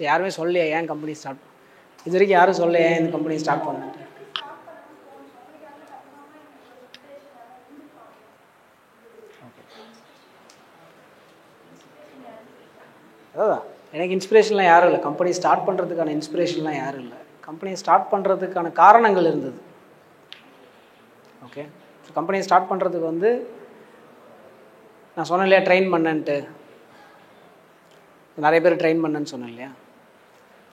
யாருமே சொல்லலையா ஏன் கம்பெனி ஸ்டார்ட், இது வரைக்கும் யாரும் சொல்லலையா இந்த கம்பெனி ஸ்டார்ட் பண்ணிட்டு? அதான் எனக்கு இன்ஸ்பிரேஷன்லாம் யாரும் இல்லை. கம்பெனி ஸ்டார்ட் பண்ணுறதுக்கான இன்ஸ்பிரேஷன்லாம் யாரும் இல்லை. கம்பெனியை ஸ்டார்ட் பண்ணுறதுக்கான காரணங்கள் இருந்தது. ஓகே, ஸோ கம்பெனியை ஸ்டார்ட் பண்ணுறதுக்கு வந்து நான் சொன்னேன் இல்லையா, ட்ரெயின் பண்ணேன்ட்டு, நிறைய பேர் ட்ரெயின் பண்ணேன்னு சொன்னேன் இல்லையா.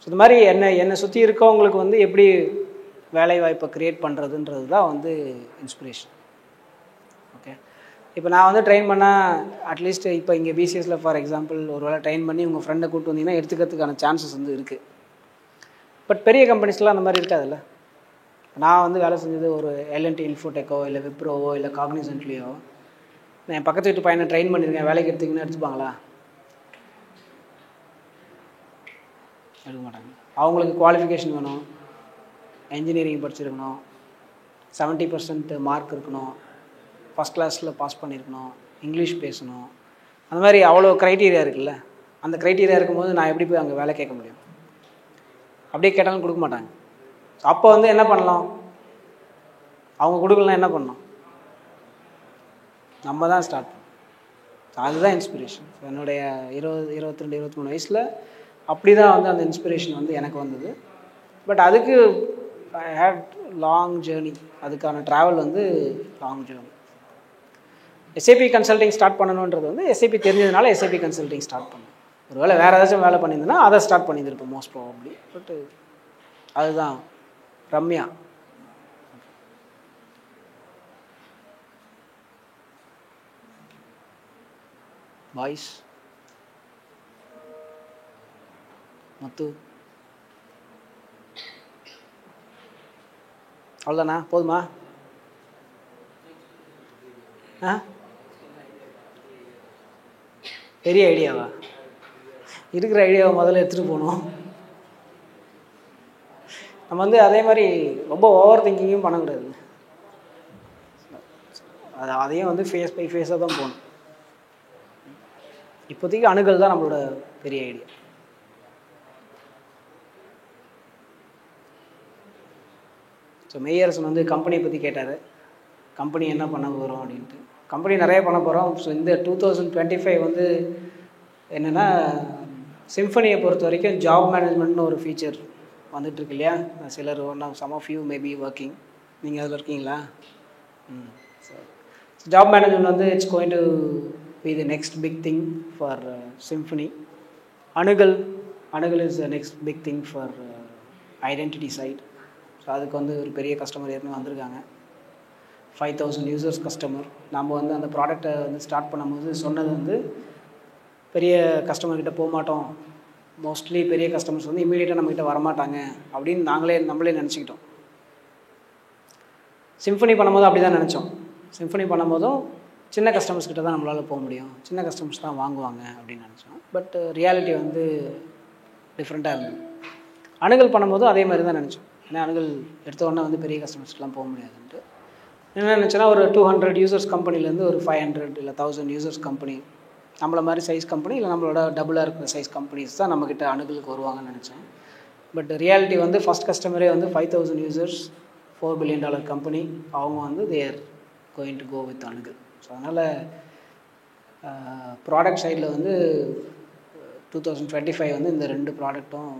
ஸோ இது மாதிரி என்னை சுற்றி இருக்கவங்களுக்கு வந்து எப்படி வேலை வாய்ப்பை க்ரியேட் பண்ணுறதுன்றது தான் வந்து இன்ஸ்பிரேஷன். ஓகே, இப்போ நான் வந்து ட்ரெயின் பண்ணால் அட்லீஸ்ட் இப்போ இங்கே பிசிஎஸில் ஃபார் எக்ஸாம்பிள் ஒரு வேளை ட்ரெயின் பண்ணி உங்கள் ஃப்ரெண்டை கூப்பிட்டு வந்தீங்கன்னா எடுத்துக்கிறதுக்கான சான்சஸ் வந்து இருக்குது. பட் பெரிய கம்பெனிஸ்லாம் அந்த மாதிரி இருக்காதுல்ல. நான் வந்து வேலை செஞ்சது ஒரு L&T இன்ஃபோடெக்கோ இல்லை விப்ரோவோ இல்லை காக்னிசன்ட்லேயோ, நான் என் பக்கத்து வீட்டு பையனை ட்ரெயின் பண்ணியிருக்கேன், வேலைக்கு எடுத்திங்கன்னா எடுத்துப்பாங்களா? எடுக்க மாட்டாங்க. அவங்களுக்கு குவாலிஃபிகேஷன் வேணும், என்ஜினியரிங் படிச்சிருக்கணும், 70% மார்க் இருக்கணும், ஃபஸ்ட் கிளாஸில் பாஸ் பண்ணியிருக்கணும், இங்கிலீஷ் பேசணும், அந்த மாதிரி அவ்வளோ க்ரைட்டீரியா இருக்குல்ல. அந்த க்ரைட்டீரியா இருக்கும்போது நான் எப்படி போய் அங்கே வேலை கேட்க முடியும்? அப்படியே கேட்டாலும் கொடுக்க மாட்டாங்க. அப்போ வந்து என்ன பண்ணலாம்? அவங்க கொடுக்கலாம், என்ன பண்ணணும்? நம்ம தான் ஸ்டார்ட் பண்ணணும். அதுதான் இன்ஸ்பிரேஷன். என்னுடைய 22, 23 வயசில் அப்படி தான் வந்து அந்த இன்ஸ்பிரேஷன் வந்து எனக்கு வந்தது. பட் அதுக்கு ஐ ஹேட் லாங் ஜேர்னி, அதுக்கான ட்ராவல் வந்து long journey. SAP consulting start பண்ணணுன்றது வந்து SAP தெரிஞ்சதுனால SAP கன்சல்டிங் ஸ்டார்ட் பண்ணேன். ஒருவேளை வேறு ஏதாச்சும் வேலை பண்ணியிருந்தேன்னா அதை ஸ்டார்ட் பண்ணியிருப்பேன் மோஸ்ட் ப்ராபப்ளி. பட் அதுதான் ரம்யா. பாய்ஸ் மத்து அவ்வளோதானா? போதுமா? பெரிய ஐடியாவா? இருக்கிற ஐடியாவை முதல்ல எடுத்துகிட்டு போகணும். நம்ம வந்து அதே மாதிரி ரொம்ப ஓவர் திங்கிங்கும் பண்ணக்கூடாது. அதையும் வந்து ஃபேஸ் பை ஃபேஸாக தான் போகணும். இப்போதைக்கு அணுகல் தான் நம்மளோட பெரிய ஐடியா. ஸோ மெய்யரசன் வந்து கம்பெனியை பற்றி கேட்டார், கம்பெனி என்ன பண்ண போகிறோம் அப்படின்ட்டு. கம்பெனி நிறைய பண்ண போகிறோம். ஸோ இந்த 2025 வந்து என்னென்னா, சிம்ஃபனியை பொறுத்த வரைக்கும் ஜாப் மேனேஜ்மெண்ட்னு ஒரு ஃபீச்சர் வந்துட்டுருக்கு இல்லையா. சிலர் some of you maybe working, நீங்கள் அதில் இருக்கீங்களா? ஸோ ஜாப் மேனேஜ்மெண்ட் வந்து it's going to be the next big thing for Symphony. அணுகல் is the next big thing for identity side. So அதுக்கு வந்து ஒரு பெரிய கஸ்டமர் ஏற்கனவே வந்திருக்காங்க, 5000 யூசர்ஸ் கஸ்டமர். நம்ம வந்து அந்த ப்ராடக்டை வந்து ஸ்டார்ட் பண்ணும்போது சொன்னது வந்து பெரிய கஸ்டமர்கிட்ட போக மாட்டோம், மோஸ்ட்லி பெரிய கஸ்டமர்ஸ் வந்து இமீடியட்டாக நம்மகிட்ட வரமாட்டாங்க அப்படின்னு நம்மளே நினச்சிக்கிட்டோம். சிம்ஃபனி பண்ணும்போது அப்படி தான் நினச்சோம். சிம்ஃபனி பண்ணும்போதும் சின்ன கஸ்டமர்ஸ் கிட்ட தான் நம்மளால் போக முடியும், சின்ன கஸ்டமர்ஸ் தான் வாங்குவாங்க அப்படின்னு நினச்சோம். பட் ரியாலிட்டி வந்து டிஃப்ரெண்ட்டாக இருந்தது. அணுகல் பண்ணும்போதும் அதே மாதிரி தான் நினச்சோம். ஏன்னா அணுகல் எடுத்த உடனே வந்து பெரிய கஸ்டமர்ஸ்க்கெலாம் போக முடியாதுன்ட்டு என்ன நினச்சோன்னா, ஒரு 200 யூசர்ஸ் கம்பெனிலேருந்து ஒரு 500 இல்லை 1000 யூசர்ஸ் கம்பெனி, நம்மளை மாதிரி சைஸ் கம்பெனி இல்லை நம்மளோட டபுளாக இருக்கிற சைஸ் கம்பெனிஸ் தான் நம்மக்கிட்ட அணுகலுக்கு வருவாங்கன்னு நினச்சேன். பட் ரியாலிட்டி வந்து ஃபஸ்ட் கஸ்டமரே வந்து 5000 யூசர்ஸ், $4 billion கம்பெனி. அவங்க வந்து they are going to go with அணுகல். ஸோ அதனால் ப்ராடக்ட் சைடில் வந்து 2025 வந்து இந்த 2 ப்ராடக்ட்டும்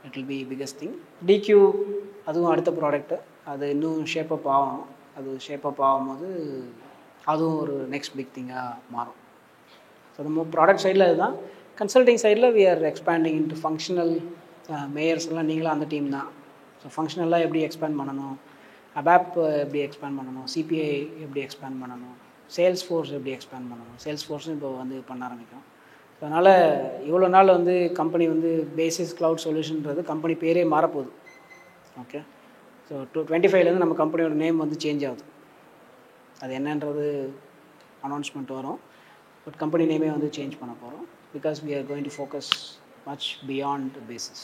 it will be biggest thing. டிக்யூ அதுவும் அடுத்த ப்ராடக்ட்டு, அது இன்னும் ஷேப் அப் ஆகணும். அது ஷேப் அப் ஆகும்போது அதுவும் ஒரு நெக்ஸ்ட் பிக் திங்காக மாறும். ஸோ நம்ம ப்ராடக்ட் சைடில் அதுதான். கன்சல்டிங் சைடில் we are expanding into functional. மேயர்ஸ் எல்லாம் நீங்களும் அந்த டீம் தான். ஸோ ஃபங்க்ஷனலாக எப்படி எக்ஸ்பேண்ட் பண்ணணும், அபாப் எப்படி எக்ஸ்பேண்ட் பண்ணணும், சிபிஐ எப்படி எக்ஸ்பேண்ட் பண்ணணும், சேல்ஸ் ஃபோர்ஸ் எப்படி எக்ஸ்பேண்ட் பண்ணணும். சேல்ஸ் ஃபோர்ஸும் இப்போ வந்து பண்ண ஆரம்பிக்கும். ஸோ அதனால் இவ்வளோ நாள் வந்து கம்பெனி வந்து பேசிஸ் க்ளவுட் சொல்யூஷன்றது கம்பெனி பேரே மாறப்போகுது. ஓகே, ஸோ 2025 நம்ம கம்பெனியோட நேம் வந்து சேஞ்ச் ஆகுது. அது என்னன்றது அனௌன்ஸ்மெண்ட் வரும். பட் கம்பெனி நேமே வந்து சேஞ்ச் பண்ண போகிறோம். Because we are going to focus much beyond basis.